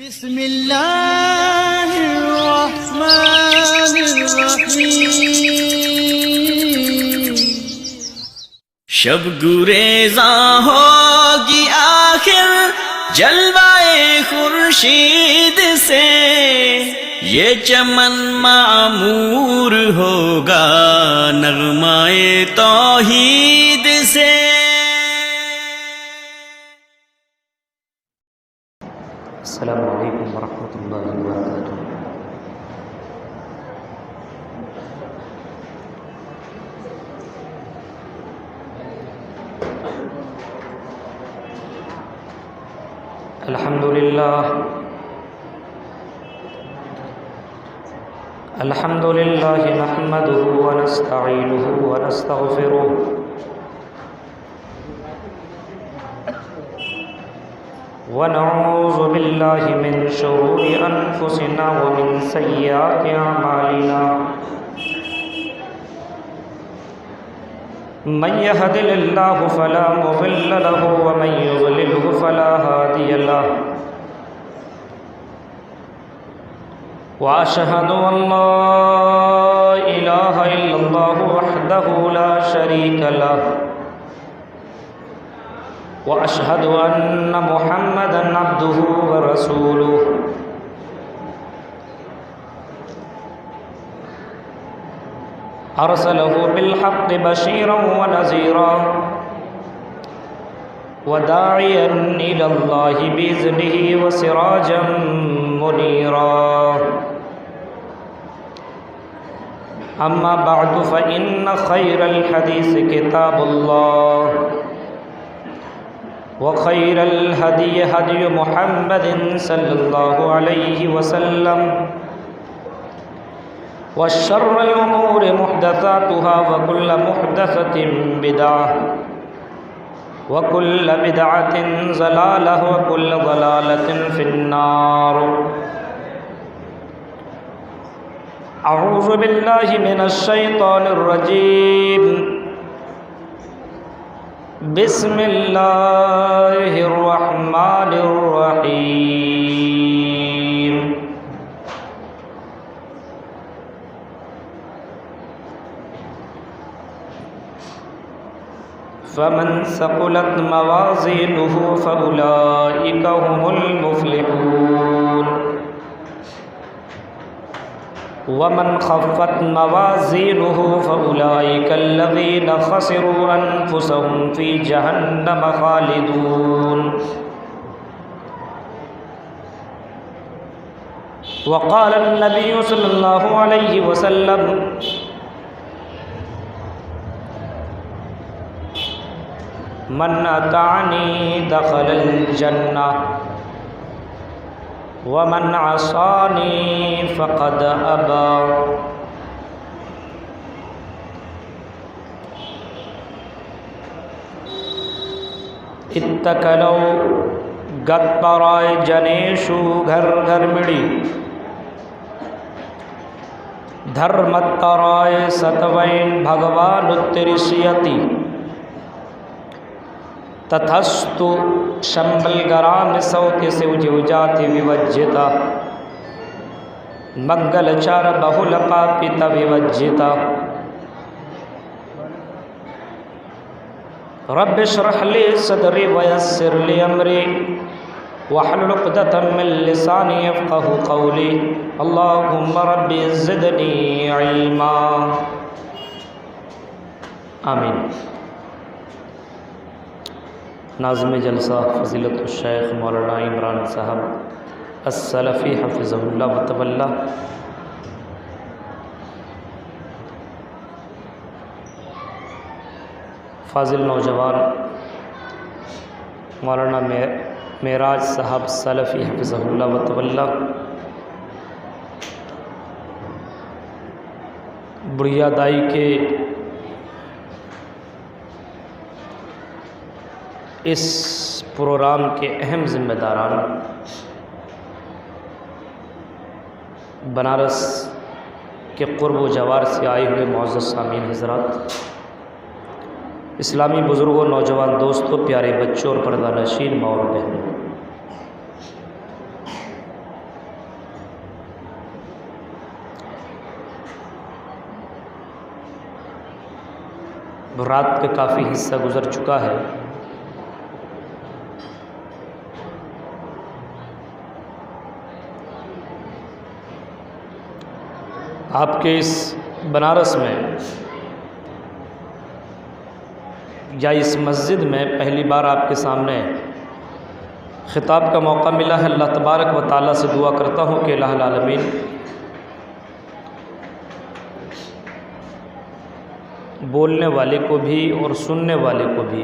بسم اللہ الرحمن الرحیم شب گریزاں ہوگی آخر جلوائے خورشید سے، یہ چمن معمور ہوگا نغمائے توحید سے۔ السلام علیکم ورحمۃ اللہ وبرکاتہ۔ الحمد للہ نحمده ونستعینه ونستغفره ونعوذ باللہ من شرور انفسنا ومن سیئات اعمالنا، من يهد الله فلا مضل له ومن يضلل فلا هادي له، واشهد ان لا اله الا الله وحده لا شريك له، واشهد ان محمدا عبده ورسوله، ارسله بالحق بشيرا ونذيرا وداعيا الى الله باذنه وسراجا منيرا، اما بعد فان خير الحديث كتاب الله، وخير الهدي هدي محمد صلى الله عليه وسلم، وشر الأمور محدثاتها وكل محدثة بدعة وكل بدعة ضلالة وكل ضلالة في النار۔ أعوذ بالله من الشيطان الرجيم، بسم اللہ الرحمن الرحیم۔ فمن ثقلت موازینہ فأولئک هم المفلحون، ومن خفت موازینہ فأولئک الذین خسروا انفسهم فی جہنم خالدون۔ وقال النبی صلی اللہ علیہ وسلم، من اطاعنی دخل الجنہ ومن عصانی فقد ابى۔ اتکلو گتپرائے جنیشو گھر گھر مڑی، ಧರ್ಮತ್ತರಾಯ ಸತವೈನ್ ಭಗವಾನುತ್ತರಿಷ್ಯತಿ ತಥಸ್ತು ಶಂಬಲ್ಗರಾಮ ಸೌತಿ ಶಿವಜಿವಜಾತಿ ವಿವಜ್ಜಿತ ಮಂಗಲಚಾರ ಬಹುಲ ಪಾಪಿತ ವಿವಜ್ಜಿತ رب اشرح لي صدري ويسر لي امري واحلل عقدة من لساني يفقهوا قولي اللهم رب زدني علما آمین۔ ناظم جلسہ فضیلت الشیخ مولانا عمران صاحب السلفی حفظہ اللہ وتولی، فاضل نوجوان مولانا معراج صاحب سلفی حفظہ اللہ وتولی، بڑھیا دائی کے اس پروگرام کے اہم ذمہ داران، بنارس کے قرب و جوار سے آئے ہوئے معزز سامعین حضرات، اسلامی بزرگوں، نوجوان دوستوں، پیارے بچوں اور پردہ نشین ماں اور بہنوں، رات کا کافی حصہ گزر چکا ہے. آپ کے اس بنارس میں یا اس مسجد میں پہلی بار آپ کے سامنے خطاب کا موقع ملا ہے. اللہ تبارک و تعالیٰ سے دعا کرتا ہوں کہ الہ العالمین بولنے والے کو بھی اور سننے والے کو بھی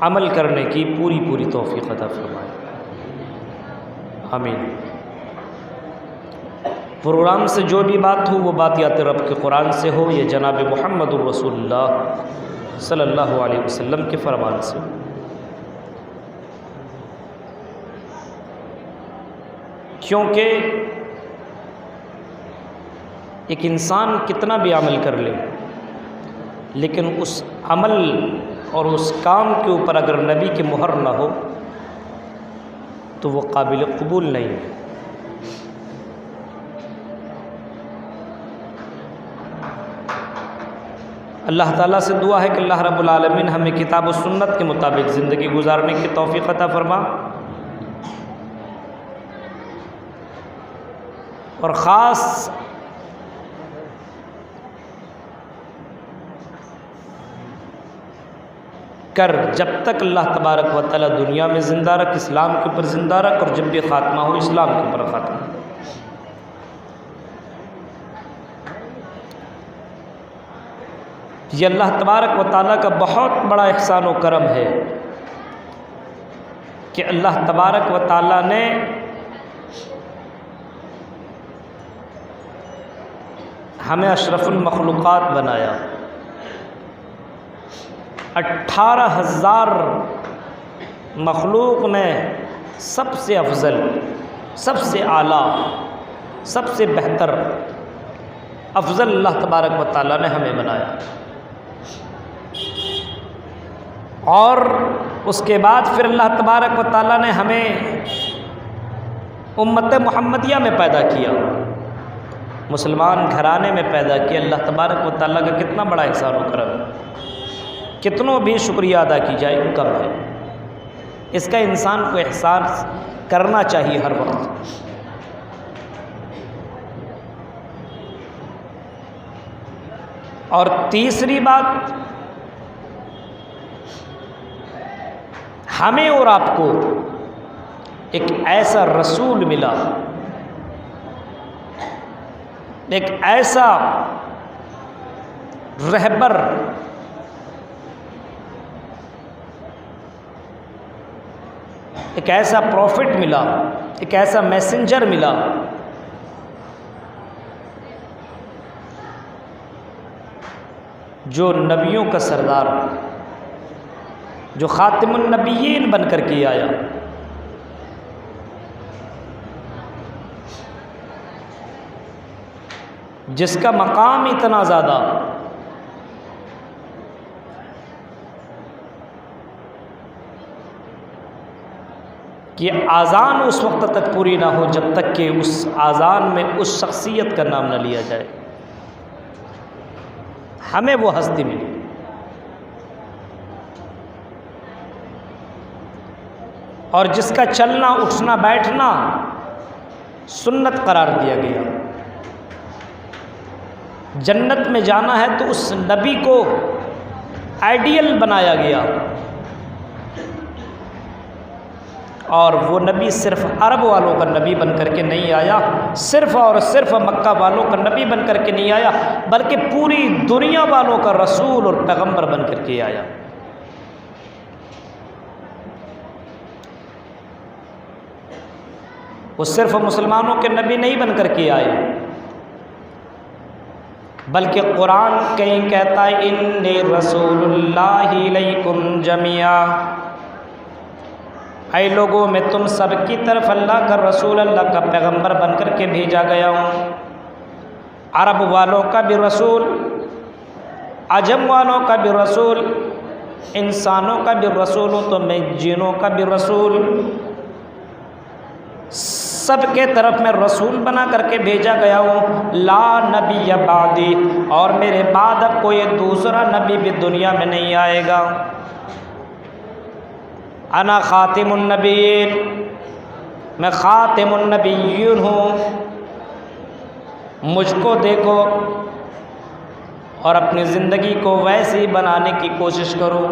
عمل کرنے کی پوری توفیق عطا فرمائے. آمین. پروگرام سے جو بھی بات ہو وہ بات یا تو رب کے قرآن سے ہو یا جناب محمد الرسول اللہ صلی اللہ علیہ وسلم کے فرمان سے. کیونکہ ایک انسان کتنا بھی عمل کر لے لیکن اس عمل اور اس کام کے اوپر اگر نبی کی مہر نہ ہو تو وہ قابل قبول نہیں ہے. اللہ تعالیٰ سے دعا ہے کہ اللہ رب العالمین ہمیں کتاب و سنت کے مطابق زندگی گزارنے کی توفیق عطا فرما، اور خاص کر جب تک اللہ تبارک و تعالیٰ دنیا میں زندہ رکھ، اسلام کے اوپر زندہ رکھ، اور جب بھی خاتمہ ہو اسلام کے اوپر خاتمہ. یہ اللہ تبارک و تعالیٰ کا بہت بڑا احسان و کرم ہے کہ اللہ تبارک و تعالیٰ نے ہمیں اشرف المخلوقات بنایا. 18,000 مخلوق میں سب سے افضل، سب سے اعلیٰ، سب سے بہتر افضل اللہ تبارک و تعالیٰ نے ہمیں بنایا. اور اس کے بعد پھر اللہ تبارک و تعالیٰ نے ہمیں امت محمدیہ میں پیدا کیا، مسلمان گھرانے میں پیدا کیا. اللہ تبارک و تعالیٰ کا کتنا بڑا احسان و کرم ہے، کتنوں بھی شکریہ ادا کی جائے کم ہے. اس کا انسان کو احساس کرنا چاہیے ہر وقت. اور تیسری بات، ہمیں اور آپ کو ایک ایسا رسول ملا، ایک ایسا رہبر، ایک ایسا پروفٹ ملا، ایک ایسا میسنجر ملا جو نبیوں کا سردار، جو خاتم النبیین بن کر کے آیا. جس کا مقام اتنا زیادہ کہ اذان اس وقت تک پوری نہ ہو جب تک کہ اس اذان میں اس شخصیت کا نام نہ لیا جائے. ہمیں وہ ہستی ملی. اور جس کا چلنا اٹھنا بیٹھنا سنت قرار دیا گیا. جنت میں جانا ہے تو اس نبی کو آئیڈیل بنایا گیا، اور وہ نبی صرف عرب والوں کا نبی بن کر کے نہیں آیا، صرف اور صرف مکہ والوں کا نبی بن کر کے نہیں آیا، بلکہ پوری دنیا والوں کا رسول اور پیغمبر بن کر کے آیا. وہ صرف مسلمانوں کے نبی نہیں بن کر کے آئے، بلکہ قرآن کہیں کہتا ہے انی رسول اللہ الیکم جمیعا، اے لوگوں میں تم سب کی طرف اللہ کا رسول، اللہ کا پیغمبر بن کر کے بھیجا گیا ہوں. عرب والوں کا بھی رسول، عجم والوں کا بھی رسول، انسانوں کا بھی رسول ہوں تو میں جنوں کا بھی رسول. سب کے طرف میں رسول بنا کر کے بھیجا گیا ہوں، لا نبی بعدی، اور میرے بعد اب کوئی دوسرا نبی بھی دنیا میں نہیں آئے گا۔ انا خاتم النبیین، میں خاتم النبیین ہوں، مجھ کو دیکھو اور اپنی زندگی کو ویسی بنانے کی کوشش کرو۔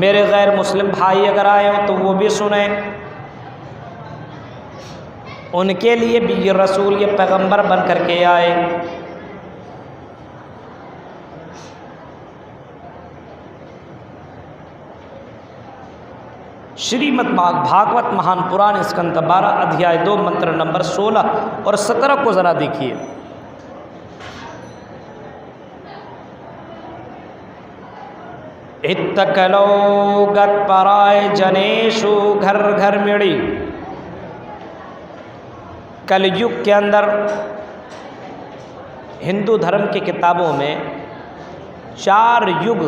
میرے غیر مسلم بھائی اگر آئے ہوں تو وہ بھی سنیں، ان کے لیے بھی یہ رسول، یہ پیغمبر بن کر کے آئے۔ شریمد بھاگوت مہان پران اسکند 12 ادھیائے 2 منتر نمبر 16 اور 17 کو ذرا دیکھیے۔ اتکلو گت پرائے جنیشو گھر گھر میڑی۔ کل یگ کے اندر ہندو دھرم کی کتابوں میں 4 یگ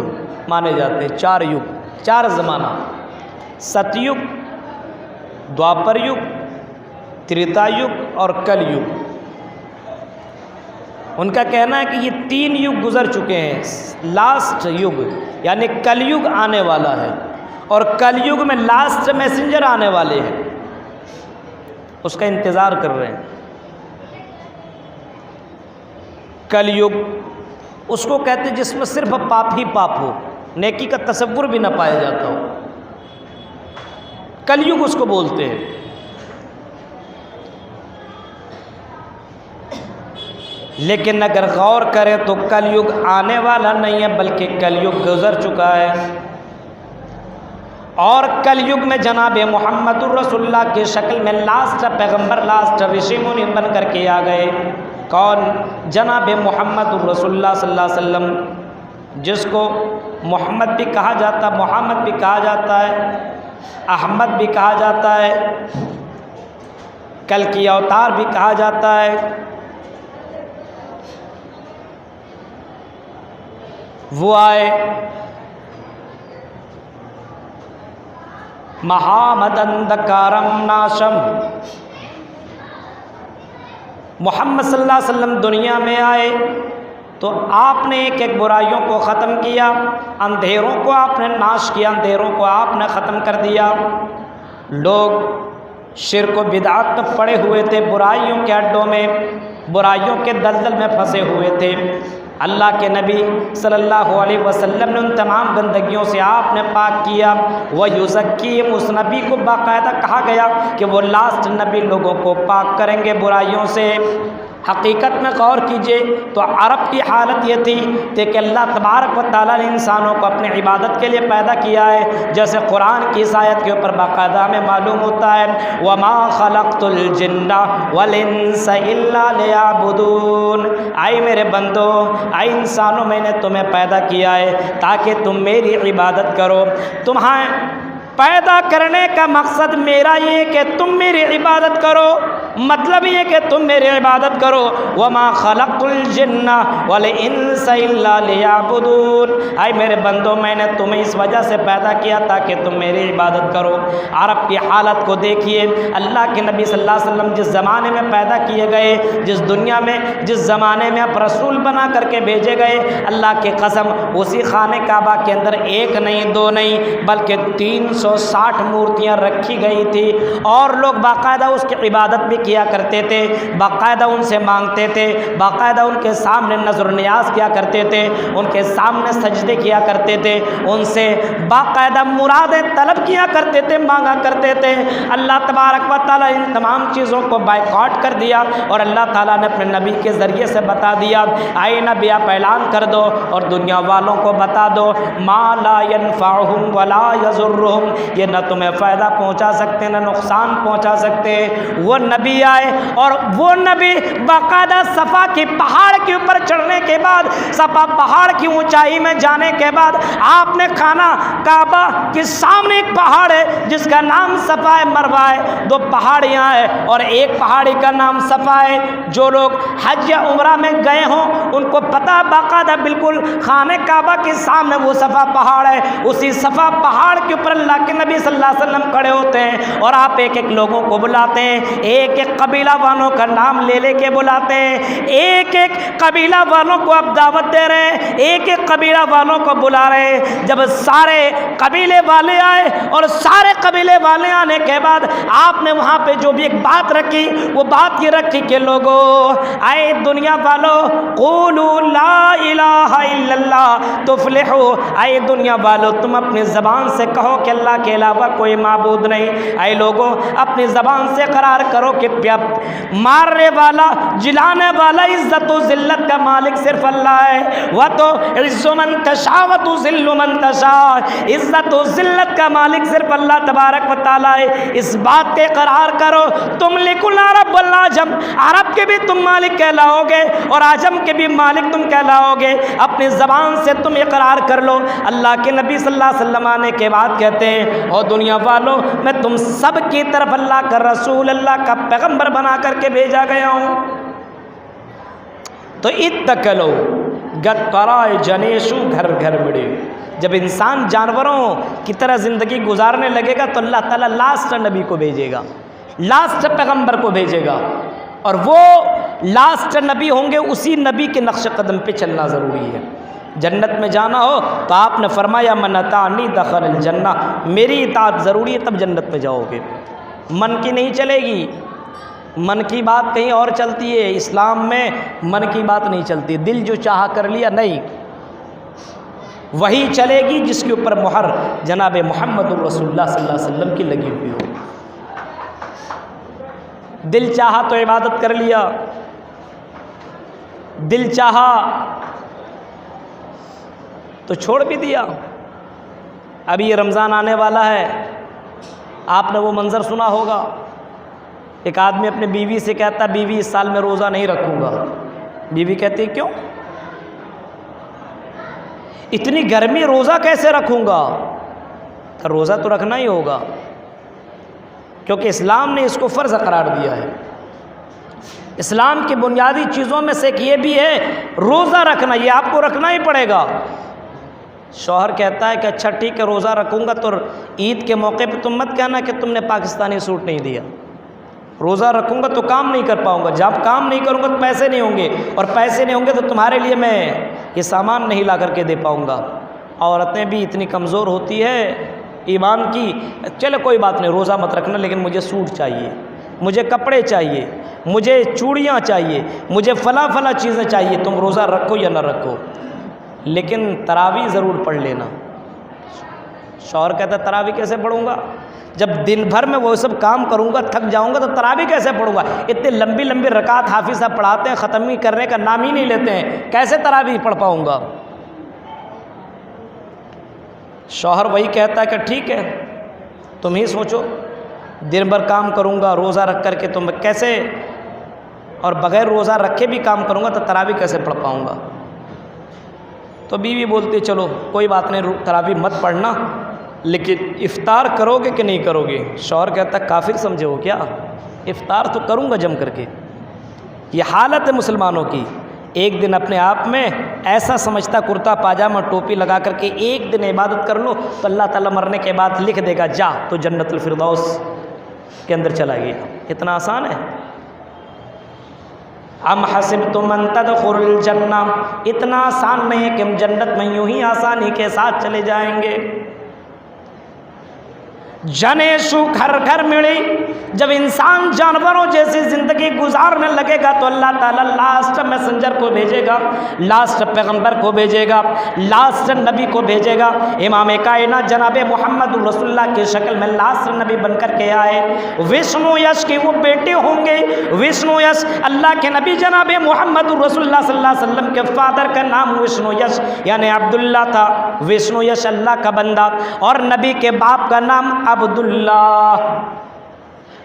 مانے جاتے ہیں، 4 یگ، 4 زمانہ، ستیگ، دوپر یگ، تریتا یگ اور کل یگ۔ ان کا کہنا ہے کہ یہ 3 یگ گزر چکے ہیں، لاسٹ یگ یعنی کل یگ آنے والا ہے، اور کل یگ میں لاسٹ میسنجر آنے والے ہیں، اس کا انتظار کر رہے ہیں۔ کل یگ اس کو کہتے ہیں جس میں صرف پاپ ہی پاپ ہو، نیکی کا تصور بھی نہ پایا جاتا ہو، کل یگ اس کو بولتے ہیں۔ لیکن اگر غور کریں تو کل یگ آنے والا نہیں ہے، بلکہ کل یگ گزر چکا ہے، اور کل یگ میں جناب محمد الرسول اللہ کی شکل میں لاسٹ پیغمبر، لاسٹ رشی منی بن کر کے آ گئے۔ کون؟ جناب محمد الرسول اللہ صلی اللہ علیہ وسلم، جس کو محمد بھی کہا جاتا، محمد بھی کہا جاتا ہے، احمد بھی کہا جاتا ہے، کل کی اوتار بھی کہا جاتا ہے۔ وہ آئے مہامدندکارم ناشم، محمد صلی اللہ علیہ وسلم دنیا میں آئے تو آپ نے ایک ایک برائیوں کو ختم کیا، اندھیروں کو آپ نے ناش کیا، اندھیروں کو آپ نے ختم کر دیا۔ لوگ شرک و بدعت میں پڑے ہوئے تھے، برائیوں کے اڈوں میں، برائیوں کے دلدل میں پھنسے ہوئے تھے۔ اللہ کے نبی صلی اللہ علیہ وسلم نے ان تمام گندگیوں سے آپ نے پاک کیا۔ وَيُزَكِّيهِمْ، اس نبی کو باقاعدہ کہا گیا کہ وہ لاسٹ نبی لوگوں کو پاک کریں گے برائیوں سے۔ حقیقت میں غور کیجئے تو عرب کی حالت یہ تھی کہ اللہ تبارک و تعالیٰ نے انسانوں کو اپنی عبادت کے لیے پیدا کیا ہے، جیسے قرآن کی اس آیت کے اوپر باقاعدہ ہمیں معلوم ہوتا ہے وَمَا خَلَقْتُ الْجِنَّ وَالْإِنسَ إِلَّا لِيَعْبُدُونَ، آئے میرے بندو، آئے انسانوں، میں نے تمہیں پیدا کیا ہے تاکہ تم میری عبادت کرو۔ تمہیں پیدا کرنے کا مقصد میرا یہ کہ تم میری عبادت کرو، مطلب یہ کہ تم میری عبادت کرو۔ وَمَا خَلَقْتُ الْجِنَّ وَالْإِنسَ إِلَّا لِيَعْبُدُونَ، اے میرے بندو، میں نے تمہیں اس وجہ سے پیدا کیا تاکہ تم میری عبادت کرو۔ عرب کی حالت کو دیکھیے، اللہ کے نبی صلی اللہ علیہ وسلم جس زمانے میں پیدا کیے گئے، جس دنیا میں، جس زمانے میں آپ رسول بنا کر کے بھیجے گئے، اللہ کی قسم اسی خانہ کعبہ کے اندر 1 نہیں 2 نہیں بلکہ 360 مورتیاں رکھی گئی تھی، اور لوگ باقاعدہ اس کی عبادت بھی کیا کرتے تھے، باقاعدہ ان سے مانگتے تھے، باقاعدہ ان کے سامنے نظر و نیاز کیا کرتے تھے، ان کے سامنے سجدے کیا کرتے تھے، ان سے باقاعدہ مرادیں طلب کیا کرتے تھے، مانگا کرتے تھے۔ اللہ تبارک و تعالیٰ ان تمام چیزوں کو بائیکاٹ کر دیا، اور اللہ تعالیٰ نے اپنے نبی کے ذریعے سے بتا دیا، اے نبی آپ اعلان کر دو اور دنیا والوں کو بتا دو، ما لا ينفعهم ولا يضرهم، یہ نہ تمہیں فائدہ پہنچا سکتے نہ نقصان پہنچا سکتے۔ وہ نبی نبی آئے اور وہ نبی باقاعدہ صفا کے پہاڑ کے اوپر چڑھنے کے بعد، صفا پہاڑ کی اونچائی میں جانے کے بعد آپ نے خانہ کعبہ کے سامنے ایک پہاڑ ہے جس کا نام صفا مروہ ہے، دو پہاڑیاں ہیں اور ایک پہاڑی کا نام صفا ہے۔ جو لوگ حج یا عمرہ میں گئے ہوں ان کو پتہ باقاعدہ بالکل خانہ کعبہ کے سامنے وہ صفا پہاڑ ہے، اسی صفا پہاڑ کے اوپر اللہ کے نبی صلی اللہ علیہ وسلم کھڑے ہوتے ہیں اور آپ ایک ایک لوگوں کو بلاتے ہیں، ایک ایک قبیلہ والوں کا نام لے لے کے بلاتے ہیں، ایک ایک قبیلہ والوں کو آپ دعوت دے رہے ہیں، ایک ایک قبیلہ والوں کو بلا رہے ہیں۔ جب سارے قبیلے والے آئے اور سارے قبیلے والے آنے کے بعد آپ نے وہاں پہ جو بھی ایک بات رکھی وہ بات یہ رکھی کہ لوگوں، اے دنیا والوں، قولوا لا الہ الا اللہ تفلحوا، اے دنیا والوں تم اپنی زبان سے کہو کہ اللہ کے علاوہ کوئی معبود نہیں۔ اے لوگوں اپنی زبان سے قرار کرو کہ مارنے والا، جلانے والا، عزت و ذلت کا مالک صرف اللہ ہے، وہ تو عز من تشاء و تذل من تشاء، عزت و ذلت کا مالک صرف اللہ تبارک و تعالیٰ ہے۔ اس بات کے قرار کرو، تم لکل عرب والعجم، عرب کے بھی تم مالک کہلاؤ گے اور عجم کے بھی مالک تم کہلاؤ گے، اپنی زبان سے تم اقرار کر لو۔ اللہ کے نبی صلی اللہ علیہ وسلم آنے کے بعد کہتے ہیں اور دنیا والوں میں تم سب کی طرف اللہ کا رسول، اللہ کا پیغمبر بنا کر کے بھیجا گیا ہوں۔ تو اتکلو گت کرائے جنیشو گھر گھر مڑے، جب انسان جانوروں کی طرح زندگی گزارنے لگے گا تو اللہ تعالیٰ لاسٹ نبی کو بھیجے گا، لاسٹ پیغمبر کو بھیجے گا، اور وہ لاسٹ نبی ہوں گے، اسی نبی کے نقش قدم پہ چلنا ضروری ہے۔ جنت میں جانا ہو تو آپ نے فرمایا من اطاعنی دخل الجنہ، میری اطاعت ضروری ہے تب جنت میں جاؤ گے، من کی نہیں چلے گی، من کی بات کہیں اور چلتی ہے، اسلام میں من کی بات نہیں چلتی، دل جو چاہا کر لیا نہیں، وہی چلے گی جس کے اوپر مہر جناب محمد الرسول اللہ صلی اللہ علیہ وسلم کی لگی ہوئی ہو۔ دل چاہا تو عبادت کر لیا، دل چاہا تو چھوڑ بھی دیا۔ ابھی یہ رمضان آنے والا ہے، آپ نے وہ منظر سنا ہوگا، ایک آدمی اپنے بیوی سے کہتا بیوی اس سال میں روزہ نہیں رکھوں گا، بیوی کہتی کیوں؟ اتنی گرمی روزہ کیسے رکھوں گا؟ روزہ تو رکھنا ہی ہوگا کیونکہ اسلام نے اس کو فرض قرار دیا ہے۔ اسلام کی بنیادی چیزوں میں سے ایک یہ بھی ہے روزہ رکھنا، یہ آپ کو رکھنا ہی پڑے گا۔ شوہر کہتا ہے کہ اچھا ٹھیک ہے روزہ رکھوں گا، تو عید کے موقع پہ تم مت کہنا کہ تم نے پاکستانی سوٹ نہیں دیا، روزہ رکھوں گا تو کام نہیں کر پاؤں گا، جب کام نہیں کروں گا تو پیسے نہیں ہوں گے، اور پیسے نہیں ہوں گے تو تمہارے لیے میں یہ سامان نہیں لا کر کے دے پاؤں گا۔ عورتیں بھی اتنی کمزور ہوتی ہے ایمان کی، چلے کوئی بات نہیں روزہ مت رکھنا لیکن مجھے سوٹ چاہیے، مجھے کپڑے چاہیے، مجھے چوڑیاں چاہیے، مجھے فلاں فلاں چیزیں چاہیے، تم روزہ رکھو یا نہ رکھو لیکن تراویح ضرور پڑھ لینا۔ شوہر کہتا ہے تراویح کیسے پڑھوں گا؟ جب دن بھر میں وہ سب کام کروں گا تھک جاؤں گا تو تراویح کیسے پڑھوں گا؟ اتنے لمبی لمبی رکعت حافظ صاحب پڑھاتے ہیں، ختم ہی کرنے کا نام ہی نہیں لیتے ہیں، کیسے تراویح پڑھ پاؤں گا؟ شوہر وہی کہتا ہے کہ ٹھیک ہے تم ہی سوچو، دن بھر کام کروں گا روزہ رکھ کر کے تم کیسے، اور بغیر روزہ رکھے بھی کام کروں گا تو تراویح کیسے پڑھ پاؤں گا؟ تو بیوی بولتی چلو کوئی بات نہیں تراویح مت پڑھنا لیکن افطار کرو گے کہ نہیں کرو گے؟ شوہر کہتا ہے کافر سمجھے ہو کیا، افطار تو کروں گا جم کر کے۔ یہ حالت ہے مسلمانوں کی، ایک دن اپنے آپ میں ایسا سمجھتا کرتا پاجامہ ٹوپی لگا کر کے ایک دن عبادت کر لو تو اللہ تعالیٰ مرنے کے بعد لکھ دے گا جا تو جنت الفردوس کے اندر چلا گیا۔ اتنا آسان ہے؟ ام حسبتم ان تدخلوا الجنہ، اتنا آسان نہیں ہے کہ ہم جنت میں یوں ہی آسانی کے ساتھ چلے جائیں گے۔ جنیشو گھر گھر ملی، جب انسان جانوروں جیسی زندگی گزارنے لگے گا تو اللہ تعالیٰ لاسٹ میسنجر کو بھیجے گا، لاسٹ پیغمبر کو بھیجے گا، لاسٹ نبی کو بھیجے گا۔ امام کائنات جناب محمد رسول اللہ کی شکل میں لاسٹ نبی بن کر کے آئے، وشنو یش کے وہ بیٹے ہوں گے۔ وشنو یش اللہ کے نبی جناب محمد رسول اللہ صلی اللہ علیہ وسلم کے فادر کا نام وشنو یش یعنی عبداللہ تھا، وشنو یش اللہ کا بندہ، اور نبی کے باپ کا نام عبداللہ۔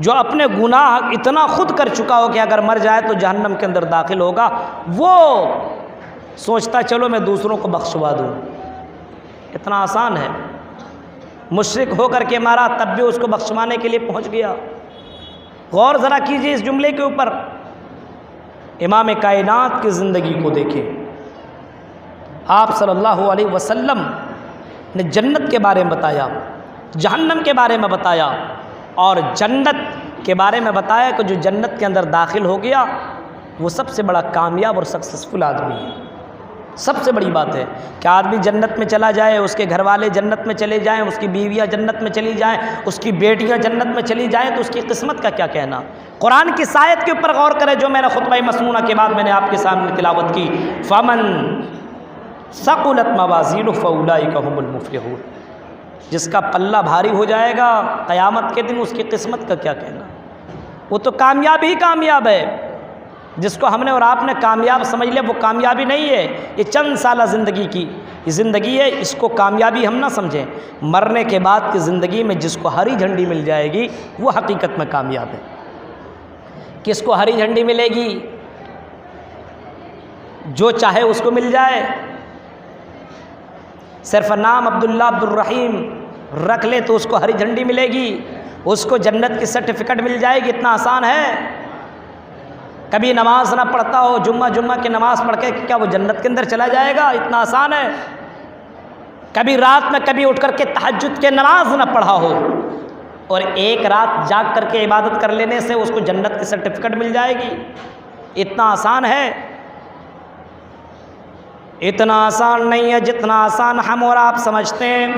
جو اپنے گناہ اتنا خود کر چکا ہو کہ اگر مر جائے تو جہنم کے اندر داخل ہوگا، وہ سوچتا چلو میں دوسروں کو بخشوا دوں، اتنا آسان ہے۔ مشرک ہو کر کے مارا تب بھی اس کو بخشوانے کے لیے پہنچ گیا۔ غور ذرا کیجئے اس جملے کے اوپر، امام کائنات کی زندگی کو دیکھیں۔ آپ صلی اللہ علیہ وسلم نے جنت کے بارے میں بتایا، جہنم کے بارے میں بتایا، اور جنت کے بارے میں بتایا کہ جو جنت کے اندر داخل ہو گیا وہ سب سے بڑا کامیاب اور سکسیسفل آدمی ہے۔ سب سے بڑی بات ہے کہ آدمی جنت میں چلا جائے، اس کے گھر والے جنت میں چلے جائیں، اس کی بیویاں جنت میں چلی جائیں، اس کی بیٹیاں جنت میں چلی جائیں، تو اس کی قسمت کا کیا کہنا۔ قرآن کی آیت کے اوپر غور کریں جو میں نے خطبہ مسنونہ کے بعد میں نے آپ کے سامنے تلاوت کی، فمن ثقلت موازینہ فاولئک هم المفلحون، جس کا پلہ بھاری ہو جائے گا قیامت کے دن اس کی قسمت کا کیا کہنا، وہ تو کامیاب ہی کامیاب ہے۔ جس کو ہم نے اور آپ نے کامیاب سمجھ لیا وہ کامیابی نہیں ہے، یہ چند سالہ زندگی کی یہ زندگی ہے، اس کو کامیابی ہم نہ سمجھیں۔ مرنے کے بعد کی زندگی میں جس کو ہری جھنڈی مل جائے گی وہ حقیقت میں کامیاب ہے۔ کس کو ہری جھنڈی ملے گی؟ جو چاہے اس کو مل جائے، صرف نام عبداللہ عبدالرحیم رکھ لے تو اس کو ہری جھنڈی ملے گی، اس کو جنت کی سرٹیفکیٹ مل جائے گی، اتنا آسان ہے۔ کبھی نماز نہ پڑھتا ہو، جمعہ کی نماز پڑھ کے کیا وہ جنت کے اندر چلا جائے گا؟ اتنا آسان ہے۔ کبھی رات میں کبھی اٹھ کر کے تہجد کے نماز نہ پڑھا ہو اور ایک رات جاگ کر کے عبادت کر لینے سے اس کو جنت کی سرٹیفکیٹ مل جائے گی، اتنا آسان ہے۔ اتنا آسان نہیں ہے جتنا آسان ہم اور آپ سمجھتے ہیں۔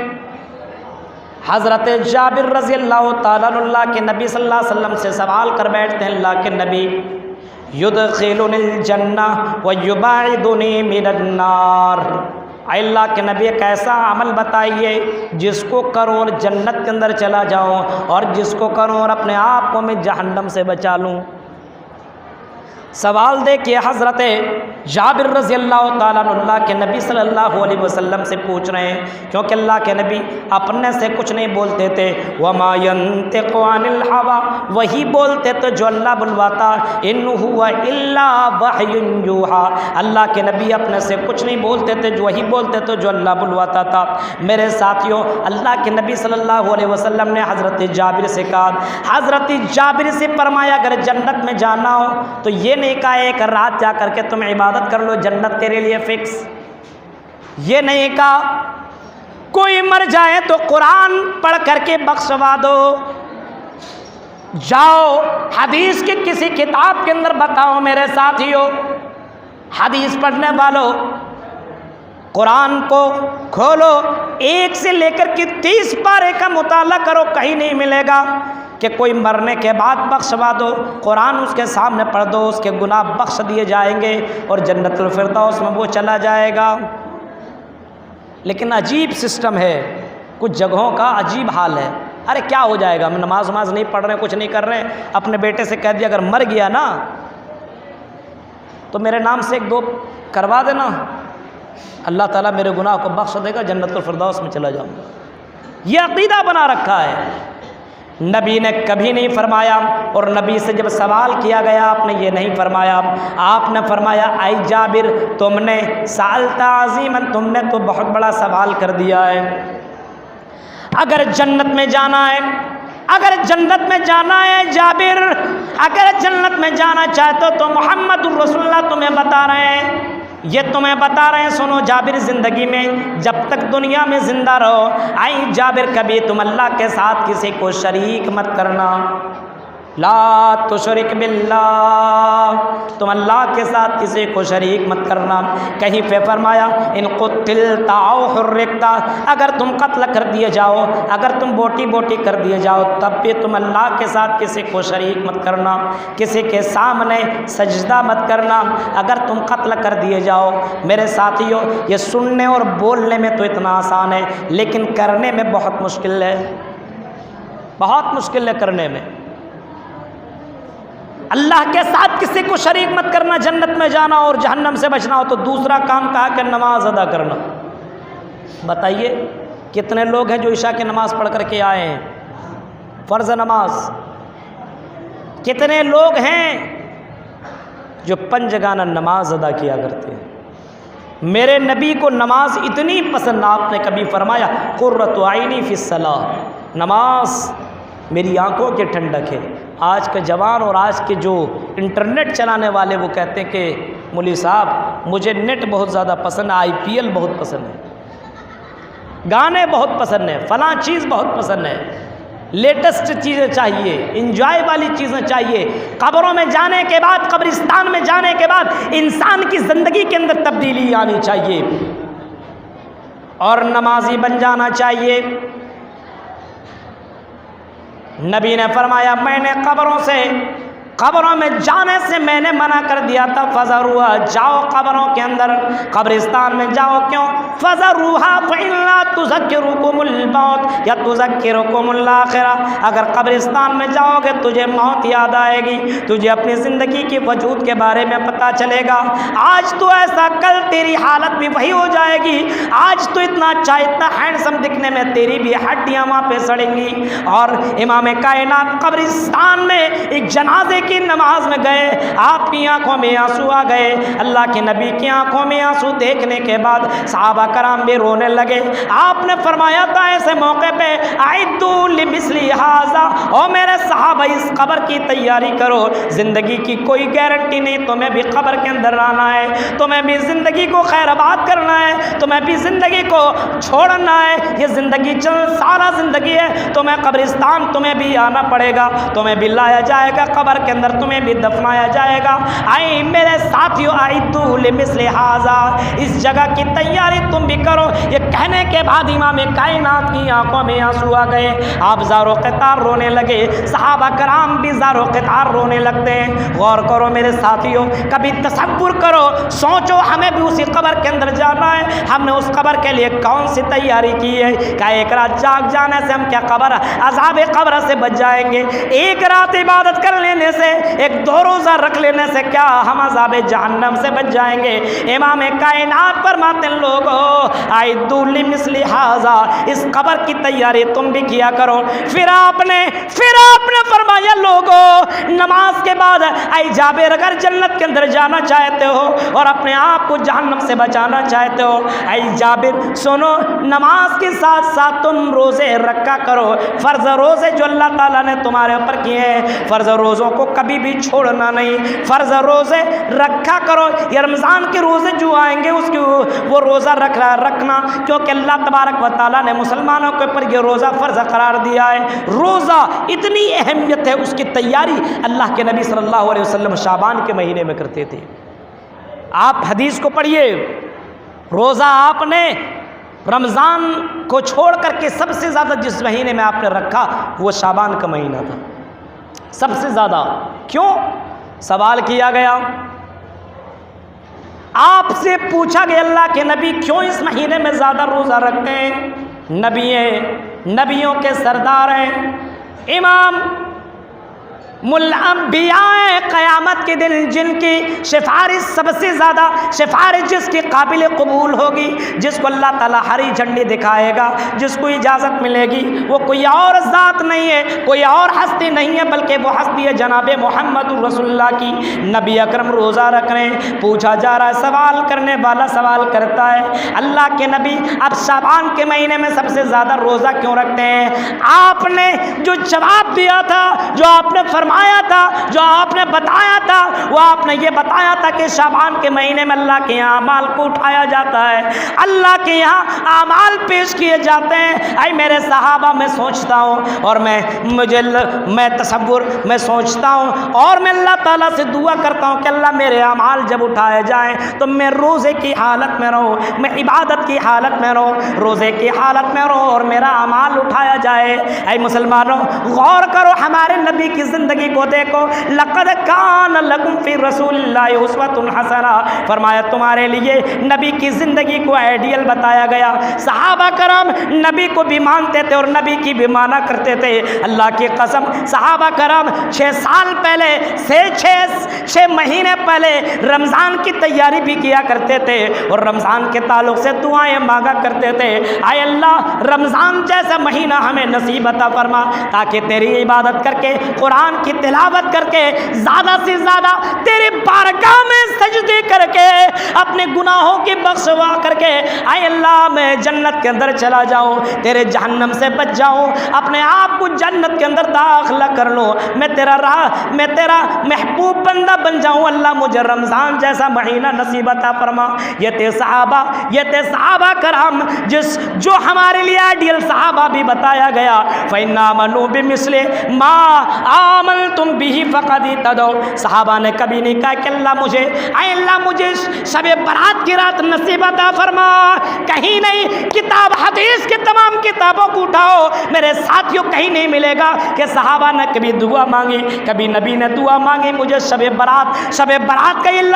حضرت جابر رضی اللہ تعالیٰ عنہ اللہ کے نبی صلی اللہ علیہ وسلم سے سوال کر بیٹھتے ہیں، اللہ کے نبی یدخلنی الجنہ ویباعدنی من النار، اے اللہ کے نبی ایک ایسا عمل بتائیے جس کو کروں اور جنت کے اندر چلا جاؤں، اور جس کو کروں اور اپنے آپ کو میں جہنم سے بچا لوں۔ سوال دیکھیے حضرت جابر رضی اللہ تعالیٰ عنہ اللہ کے نبی صلی اللہ علیہ وسلم سے پوچھ رہے ہیں، کیونکہ اللہ کے نبی اپنے سے کچھ نہیں بولتے تھے، وَمَا يَنْتِقُ عَنِ الْهَوَىٰ، وہی بولتے تو جو اللہ بلواتا، إِنْ هُوَ إِلَّا وَحْيٌ يُوحَىٰ، اللہ کے نبی اپنے سے کچھ نہیں بولتے تھے، جو وہی بولتے تو جو اللہ بلواتا تھا۔ میرے ساتھیوں، اللہ کے نبی صلی اللہ علیہ وسلم نے حضرت جابر سے کہا، حضرت جابر سے فرمایا اگر جنت میں جانا ہو تو یہ نہیں کہا ایک رات جا کر کے تم عبادت کر لو جنت تیرے لیے فکس، یہ نہیں کہا کوئی مر جائے تو قرآن پڑھ کر کے بخشوا دو، جاؤ حدیث کی کسی کتاب کے اندر بتاؤ میرے ساتھیوں، حدیث پڑھنے والوں قرآن کو کھولو، 1 سے لے کر کے 30 پارے کا مطالعہ کرو، کہیں نہیں ملے گا کہ کوئی مرنے کے بعد بخشوا دو، قرآن اس کے سامنے پڑھ دو، اس کے گناہ بخش دیے جائیں گے اور جنت الفردوس میں وہ چلا جائے گا۔ لیکن عجیب سسٹم ہے، کچھ جگہوں کا عجیب حال ہے، ارے کیا ہو جائے گا، ہم نماز نہیں پڑھ رہے ہیں، کچھ نہیں کر رہے ہیں، اپنے بیٹے سے کہہ دیا اگر مر گیا نا تو میرے نام سے 1-2 کروا دینا، اللہ تعالیٰ میرے گناہ کو بخش دے گا، جنت الفردوس میں چلا جاؤں گا۔ یہ عقیدہ بنا رکھا ہے۔ نبی نے کبھی نہیں فرمایا، اور نبی سے جب سوال کیا گیا آپ نے یہ نہیں فرمایا، آپ نے فرمایا اے جابر تم نے سألت عظیما، تم نے تو بہت بڑا سوال کر دیا ہے، اگر جنت میں جانا ہے، اگر جنت میں جانا ہے جابر، اگر جنت میں جانا چاہتے تو محمد الرسول اللہ تمہیں بتا رہے ہیں، یہ تمہیں بتا رہے ہیں، سنو جابر زندگی میں جب تک دنیا میں زندہ رہو، اے جابر کبھی تم اللہ کے ساتھ کسی کو شریک مت کرنا، لا تشرک باللہ، تم اللہ کے ساتھ کسی کو شریک مت کرنا۔ کہیں پہ فرمایا ان قتلت او حرقت، اگر تم قتل کر دیے جاؤ، اگر تم بوٹی بوٹی کر دیے جاؤ تب بھی تم اللہ کے ساتھ کسی کو شریک مت کرنا، کسی کے سامنے سجدہ مت کرنا، اگر تم قتل کر دیے جاؤ۔ میرے ساتھیوں یہ سننے اور بولنے میں تو اتنا آسان ہے لیکن کرنے میں بہت مشکل ہے، بہت مشکل ہے کرنے میں۔ اللہ کے ساتھ کسی کو شریک مت کرنا، جنت میں جانا اور جہنم سے بچنا ہو تو دوسرا کام کہا کہ نماز ادا کرنا۔ بتائیے کتنے لوگ ہیں جو عشاء کی نماز پڑھ کر کے آئے ہیں، فرض نماز، کتنے لوگ ہیں جو پنجگانہ نماز ادا کیا کرتے ہیں. میرے نبی کو نماز اتنی پسند، آپ نے کبھی فرمایا قرۃ عینی فی الصلاۃ، نماز میری آنکھوں کے ٹھنڈک ہے. آج کے جوان اور آج کے جو انٹرنیٹ چلانے والے وہ کہتے ہیں کہ مولوی صاحب مجھے نیٹ بہت زیادہ پسند ہے، IPL بہت پسند ہے، گانے بہت پسند ہیں، فلاں چیز بہت پسند ہے، لیٹسٹ چیزیں چاہیے، انجوائے والی چیزیں چاہیے. قبروں میں جانے کے بعد، قبرستان میں جانے کے بعد انسان کی زندگی کے اندر تبدیلی آنی چاہیے اور نمازی بن جانا چاہیے. نبی نے فرمایا میں نے قبروں میں جانے سے میں نے منع کر دیا تھا. فَذَرُوهَا، جاؤ قبروں کے اندر، قبرستان میں جاؤ. کیوں؟ فَذَرُوهَا فَإِنَّا تُذَكِّرُكُمُ الْمَوْتَ یا تُذَكِّرُكُمُ الْآخِرَةَ. اگر قبرستان میں جاؤ گے تجھے موت یاد آئے گی، تجھے اپنی زندگی کے وجود کے بارے میں پتہ چلے گا. آج تو ایسا، کل تیری حالت بھی وہی ہو جائے گی. آج تو اتنا اچھا، اتنا ہینڈسم دکھنے میں تیری بھی ہڈیاں وہاں پہ سڑیں گی. اور امام کائنات قبرستان میں ایک جنازے کی نماز میں گئے، آپ کی آنکھوں میں آنسو آ گئے. اللہ کے نبی کی آنکھوں میں آنسو دیکھنے کے بعد صحابہ کرام بھی رونے لگے. آپ نے فرمایا تھا ایسے موقع پہ اعدوا لمثل ھذا، او میرے صحابہ اس قبر کی تیاری کرو. زندگی کی کوئی گارنٹی نہیں، تمہیں بھی قبر کے اندر آنا ہے، تمہیں بھی زندگی کو خیر آباد کرنا ہے، تمہیں بھی زندگی کو چھوڑنا ہے. یہ زندگی چند سالہ زندگی ہے، تمہیں قبرستان تمہیں بھی آنا پڑے گا، تمہیں بھی لایا جائے گا قبر کے اندر، تمہیں بھی دفنایا جائے گا. آئے میرے ساتھیو اعدوا لمثل ھذا، اس جگہ کی تیاری تم بھی کرو. یہ کہنے کے بعد امام کائنات کی آنکھوں میں آنسو آ گئے. آپ زار و قطار رونے لگے، صحابہ کرام بھی زار و قطار رونے لگتے ہیں. غور کرو میرے ساتھیو، کبھی تصور کرو، سوچو ہمیں بھی اسی قبر کے اندر جانا ہے. ہم نے اس قبر کے لیے کون سی تیاری کی ہے؟ کیا ایک رات جاگ جانے سے ہم کیا قبر عذاب قبر سے بچ جائیں گے؟ ایک رات عبادت کر لینے سے، ایک 2 روزہ رکھ لینے سے کیا ہم عذاب جہنم سے بچ جائیں گے؟ امام کائنات فرماتے ہیں لوگو اعدوا لمثل ھذا، اس قبر کی تیاری تم بھی کیا کرو. پھر آپ نے فرمایا لوگو نماز کے بعد اے جابر اگر جنت کے اندر جانا چاہتے ہو اور اپنے آپ کو جہنم سے بچانا چاہتے ہو، اے جابر سنو، نماز کے ساتھ ساتھ تم روزے رکھا کرو. فرض روزے جو اللہ تعالیٰ نے تمہارے اوپر کیے ہیں، فرض روزوں کو کبھی بھی چھوڑنا نہیں، فرض روزے رکھا کرو. یہ رمضان کے روزے جو آئیں گے اس کی وہ روزہ رکھنا، کیونکہ اللہ تبارک و تعالیٰ نے مسلمانوں کے اوپر یہ روزہ فرض قرار دیا ہے. روزہ اتنی اہمیت ہے، اس کی تیاری اللہ کے نبی صلی اللہ علیہ وسلم شعبان کے مہینے میں کرتے تھے. آپ حدیث کو پڑھیے، روزہ آپ نے رمضان کو چھوڑ کر کے سب سے زیادہ جس مہینے میں آپ نے رکھا وہ شعبان کا مہینہ تھا، سب سے زیادہ. کیوں؟ سوال کیا گیا، آپ سے پوچھا گیا اللہ کے نبی کیوں اس مہینے میں زیادہ روزہ رکھتے ہیں؟ نبی ہیں، نبیوں کے سردار ہیں، امام الانبیاء قیامت کے دن جن کی سفارش سب سے زیادہ، سفارش جس کی قابل قبول ہوگی، جس کو اللہ تعالیٰ ہری جھنڈی دکھائے گا، جس کو اجازت ملے گی، وہ کوئی اور ذات نہیں ہے، کوئی اور ہستی نہیں ہے، بلکہ وہ ہستی ہے جناب محمد رسول اللہ کی. نبی اکرم روزہ رکھ رہے ہیں. پوچھا جا رہا ہے، سوال کرنے والا سوال کرتا ہے اللہ کے نبی اب شعبان کے مہینے میں سب سے زیادہ روزہ کیوں رکھتے ہیں؟ آپ نے جو جواب دیا تھا، جو آپ نے فرمایا تھا، جو آپ نے بتایا تھا، وہ آپ نے یہ بتایا تھا کہ شعبان کے مہینے میں اللہ کے یہاں اعمال کو اٹھایا جاتا ہے، اللہ کے یہاں اعمال پیش کیے جاتے ہیں. اے میرے صحابہ، میں سوچتا ہوں اور میں سوچتا ہوں اور میں اللہ تعالیٰ سے دعا کرتا ہوں کہ اللہ میرے اعمال جب اٹھائے جائیں تو میں روزے کی حالت میں رہوں، میں عبادت کی حالت میں رہوں، روزے کی حالت میں رہوں اور میرا اعمال اٹھایا جائے. اے مسلمانوں، غور کرو، ہمارے نبی کی زندگی کو دیکھو. لقد کان لکم فی رسول اللہ اسوۃ حسنہ، فرمایا تمہارے لیے نبی کی زندگی کو آئیڈیل بتایا گیا. صحابہ کرام نبی کو بھی مانتے تھے اور نبی کی بھی مانا کرتے تھے. اللہ کی قسم، صحابہ کرام 6 سال پہلے سے 6 مہینے پہلے رمضان کی تیاری بھی کیا کرتے تھے اور رمضان کے تعلق سے دعائیں مانگا کرتے تھے. اے اللہ، رمضان جیسا مہینہ ہمیں نصیب عطا فرما تاکہ تیری عبادت کر کے، قرآن کی کی تلاوت کر کے زیادہ سے زیادہ تیری بارگاہ میں سجدے کر کے اپنے گناہوں کی بخشوا کر کے اے اللہ میں جنت کے اندر چلا جاؤں، تیرے جہنم سے بچ جاؤں، اپنے آپ کو جنت کے اندر داخلہ کر لوں، میں تیرا محبوب بندہ بن جاؤں۔ اللہ مجھے رمضان جیسا مہینہ نصیب عطا فرما۔ یہ تھے صحابہ کرام جو ہمارے لیے آئیڈیل صحابہ بھی بتایا گیا، فَإِنَّا آمَنُوا بِمِثْلِ مَا آمَنْتُمْ بِهِ فَقَدِ اهْتَدَوْا۔ صحابہ نے کبھی نہیں کہا کہ اللہ مجھے شب برات کی رات نصیب عطا فرما، کہیں نہیں۔ کتاب حدیث کی تمام کتابوں کو اٹھاؤ، میرے ساتھیوں کہیں نہیں ملے گا کہ صحابہ نے کبھی دعا مانگی، کبھی نبی نے دعا مانگی مجھے شب برات کا یہ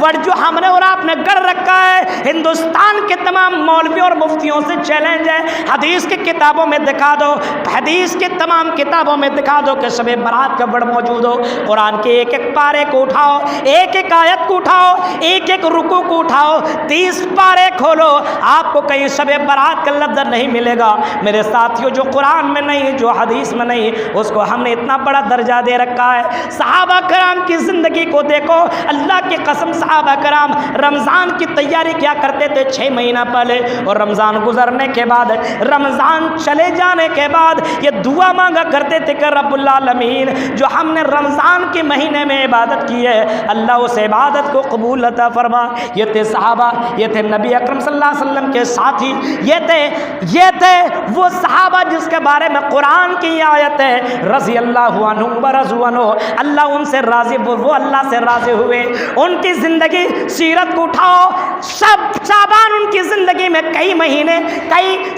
ورڈ جو ہم نے اور آپ نے گڑھ رکھا ہے، ہندوستان کے تمام مولوی اور مفتیوں سے چیلنج ہے، حدیث کی کتابوں میں دکھا دو، حدیث کی تمام کتابوں میں دکھا دو کہ شب برات کا ورڈ موجود ہو۔ قرآن کے ایک ایک پارے کو اٹھاؤ، ایک ایک آیت کو اٹھاؤ، ایک ایک رکوع کو اٹھاؤ، 30 پارے کھولو، آپ کو کہیں شب برات کا لفظ نہیں ملے گا۔ میرے ساتھیوں، جو قرآن میں نہیں، جو حدیث میں نہیں، اس کو ہم نے اتنا بڑا درجہ دے رکھا ہے۔ صحابہ کرام کی زندگی کو دیکھو، اللہ کی قسم صحابہ کرام رمضان کی تیاری کیا کرتے تھے 6 مہینہ پہلے، اور رمضان گزرنے کے بعد، رمضان چلے جانے کے بعد یہ دعا مانگا کرتے تھے کہ رب العالمین جو ہم نے رمضان کے مہینے میں عبادت کی ہے، اللہ اس عبادت کو قبول عطا فرما۔ یہ تھے صحابہ، یہ تھے نبی اکرم صلی اللہ علیہ وسلم کے ساتھی، یہ تھے وہ صحابہ جس کے بارے میں قرآن کی آیت ہے رضی اللہ عنہم ورضوا عنہ، اللہ ان سے راضی، وہ اللہ سے راضی ہوئے۔ ان کی زندگی سیرت کو اٹھاؤ، شعبان ان کی زندگی میں کئی مہینے،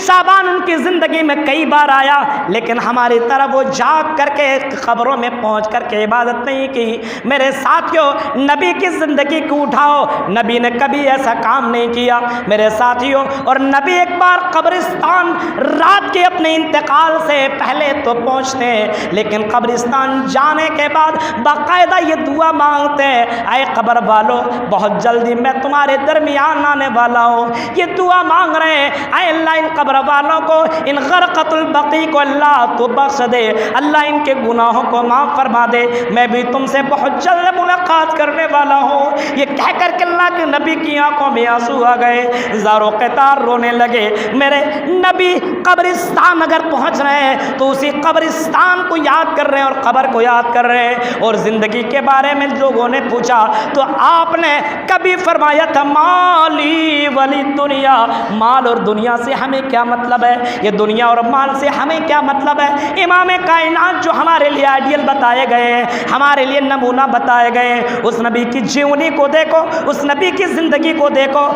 شعبان ان کی زندگی میں کئی بار آیا، لیکن ہماری طرف وہ جاگ کر کے قبروں میں پہنچ کر کے عبادت نہیں کی۔ میرے ساتھیوں، نبی کی زندگی کو اٹھاؤ، نبی نے کبھی ایسا کام نہیں کیا میرے ساتھیوں۔ اور نبی ایک بار قبرستان رات کے اپنے انتقال سے پہلے تو پہنچتے ہیں، لیکن قبرستان جانے کے بعد باقاعدہ یہ دعا مانگتے ہیں، اے قبر والو بہت جلدی میں تمہارے درمیان آنے والا ہوں۔ یہ دعا مانگ رہے ہیں، اے اللہ ان قبر والوں کو، ان غرقۃ البقیع کو اللہ تو بخش دے، اللہ ان کے گناہوں کو معاف فرما دے، میں بھی تم سے بہت جلد ملاقات کرنے والا ہوں۔ یہ کہہ کر کے اللہ کے نبی کی آنکھوں میں آنسو آ گئے، زاروں قطار رونے لگے۔ میرے نبی قبرستان اگر پہنچ رہے ہیں تو اسی قبرستان کو یاد کر رہے ہیں اور قبر کو یاد کر رہے ہیں۔ اور زندگی کے بارے میں لوگوں نے پوچھا تو آپ نے کبھی فرمایا تھا مالی ولی دنیا، مال اور دنیا سے ہمیں کیا مطلب ہے، یہ دنیا اور مال سے ہمیں کیا مطلب ہے۔ امام کائنات جو ہمارے لیے آئیڈیل بتائے گئے ہیں، ہمارے لیے نمونہ بتائے گئے ہیں، اس نبی کی جیونی کو دیکھو، اس نبی کی زندگی کو دیکھو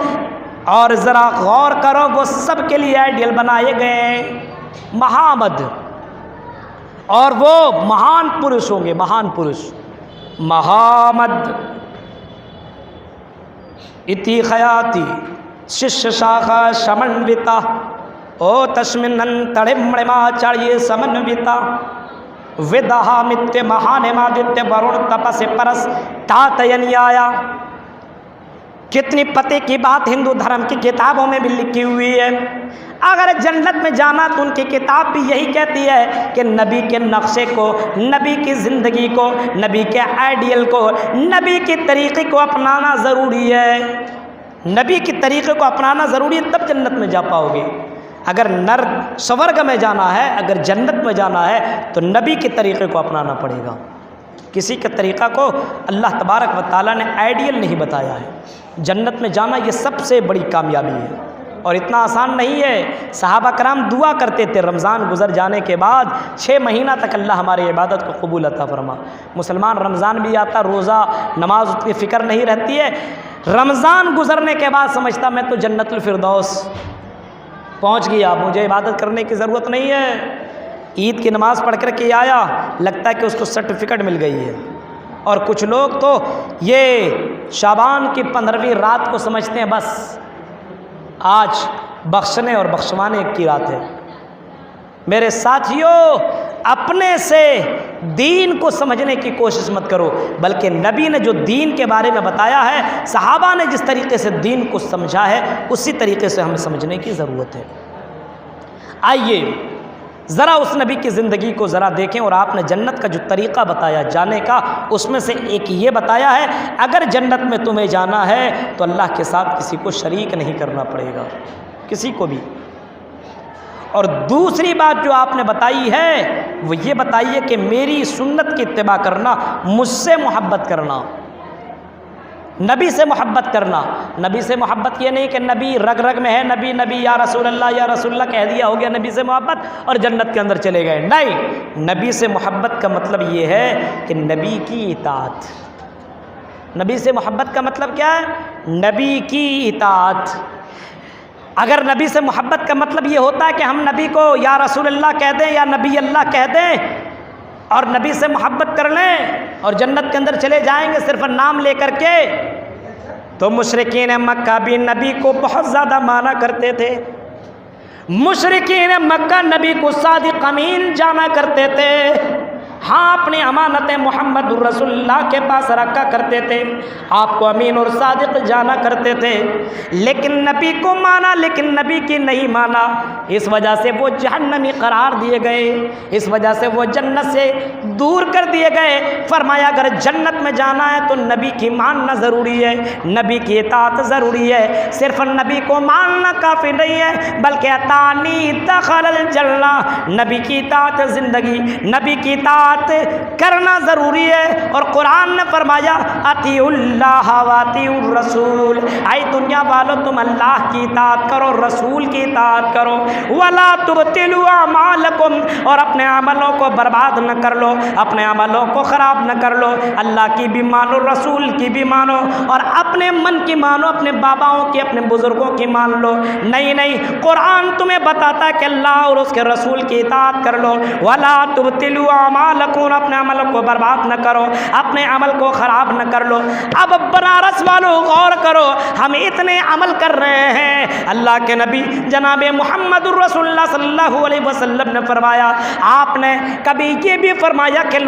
اور ذرا غور کرو، وہ سب کے لیے آئیڈیل بنائے گئے ہیں محمد، اور وہ مہان پرش ہوں گے، مہان پرش۔ محمد اتی خیاتی شش شاخا شمنوتا او تشمنن تڑمڑما چاڑیے سمنوتا ودہا متے مہانے مادتے ورون تپس پرس تاتین آیا۔ کتنی پتے کی بات ہندو دھرم کی کتابوں میں بھی لکھی ہوئی ہے۔ اگر جنت میں جانا تو ان کی کتاب بھی یہی کہتی ہے کہ نبی کے نقشے کو، نبی کی زندگی کو، نبی کے آئیڈیل کو، نبی کے طریقے کو اپنانا ضروری ہے۔ نبی کے طریقے کو اپنانا ضروری ہے، تب جنت میں جا پاؤ گے۔ اگر سورگ میں جانا ہے، اگر جنت میں جانا ہے تو نبی کے طریقے کو اپنانا پڑے گا۔ کسی کے طریقہ کو اللہ تبارک و تعالیٰ نے آئیڈیل نہیں بتایا ہے۔ جنت میں جانا یہ سب سے بڑی کامیابی ہے، اور اتنا آسان نہیں ہے۔ صحابہ کرام دعا کرتے تھے رمضان گزر جانے کے بعد 6 مہینہ تک اللہ ہماری عبادت کو قبول عطا فرما۔ مسلمان رمضان بھی آتا، روزہ نماز کی فکر نہیں رہتی ہے، رمضان گزرنے کے بعد سمجھتا میں تو جنت الفردوس پہنچ گیا، مجھے عبادت کرنے کی ضرورت نہیں ہے۔ عید کی نماز پڑھ کر کے آیا، لگتا ہے کہ اس کو سرٹیفکیٹ مل گئی ہے۔ اور کچھ لوگ تو یہ شعبان کی 15ویں رات کو سمجھتے ہیں بس آج بخشنے اور بخشوانے کی رات ہے۔ میرے ساتھیوں، اپنے سے دین کو سمجھنے کی کوشش مت کرو، بلکہ نبی نے جو دین کے بارے میں بتایا ہے، صحابہ نے جس طریقے سے دین کو سمجھا ہے، اسی طریقے سے ہمیں سمجھنے کی ضرورت ہے۔ آئیے ذرا اس نبی کی زندگی کو ذرا دیکھیں، اور آپ نے جنت کا جو طریقہ بتایا جانے کا، اس میں سے ایک یہ بتایا ہے اگر جنت میں تمہیں جانا ہے تو اللہ کے ساتھ کسی کو شریک نہیں کرنا پڑے گا، کسی کو بھی۔ اور دوسری بات جو آپ نے بتائی ہے وہ یہ بتائیے کہ میری سنت کی اتباع کرنا، مجھ سے محبت کرنا، نبی سے محبت کرنا۔ نبی سے محبت یہ نہیں کہ نبی رگ رگ میں ہے، نبی نبی یا رسول اللہ کہہ دیا، ہو گیا نبی سے محبت اور جنت کے اندر چلے گئے، نہیں۔ نبی سے محبت کا مطلب یہ ہے کہ نبی کی اطاعت۔ نبی سے محبت کا مطلب کیا ہے؟ نبی کی اطاعت۔ اگر نبی سے محبت کا مطلب یہ ہوتا ہے کہ ہم نبی کو یا رسول اللہ کہہ دیں یا نبی اللہ کہہ دیں اور نبی سے محبت کر لیں اور جنت کے اندر چلے جائیں گے صرف نام لے کر کے، تو مشرکین مکہ بھی نبی کو بہت زیادہ مانا کرتے تھے۔ مشرکین مکہ نبی کو صادق امین جانا کرتے تھے، ہاں اپنی امانتیں محمد رسول اللہ کے پاس رکھا کرتے تھے، آپ کو امین اور صادق جانا کرتے تھے، لیکن نبی کو مانا لیکن نبی کی نہیں مانا، اس وجہ سے وہ جہنمی قرار دیے گئے، اس وجہ سے وہ جنت سے دور کر دیے گئے۔ فرمایا اگر جنت میں جانا ہے تو نبی کی ماننا ضروری ہے، نبی کی اطاعت ضروری ہے، صرف نبی کو ماننا کافی نہیں ہے بلکہ اطاعنی دخل الجنہ، نبی کی اطاعت زندگی، نبی کی اطاعت کرنا ضروری ہے۔ اور قرآن نے فرمایا اطیعوا اللہ واطیعوا الرسول، اے دنیا والو تم اللہ کی اطاعت کرو، رسول کی اطاعت کرو، ولا تبطلوا اعمالکم، اور اپنے عملوں کو برباد نہ کر لو، اپنے عملوں کو خراب نہ کر لو، اللہ کی بھی مانو، رسول کی بھی مانو، اور اپنے من کی مانو، اپنے باباؤں کی، اپنے بزرگوں کی مان لو۔ نہیں، قرآن تمہیں بتاتا ہے کہ اللہ اور اس کے رسول کی اطاعت کر لو، ولا تبطلوا اعمالکم، اپنے عمل کو برباد نہ کرو، اپنے عمل کو خراب نہ کر لو۔ اب بنارس والوں غور کرو، ہم اتنے عمل کر رہے ہیں، اللہ کے نبی جناب محمد الرسول اللہ صلی اللہ علیہ وسلم نے فرمایا، آپ نے کبھی یہ بھی فرمایا کہ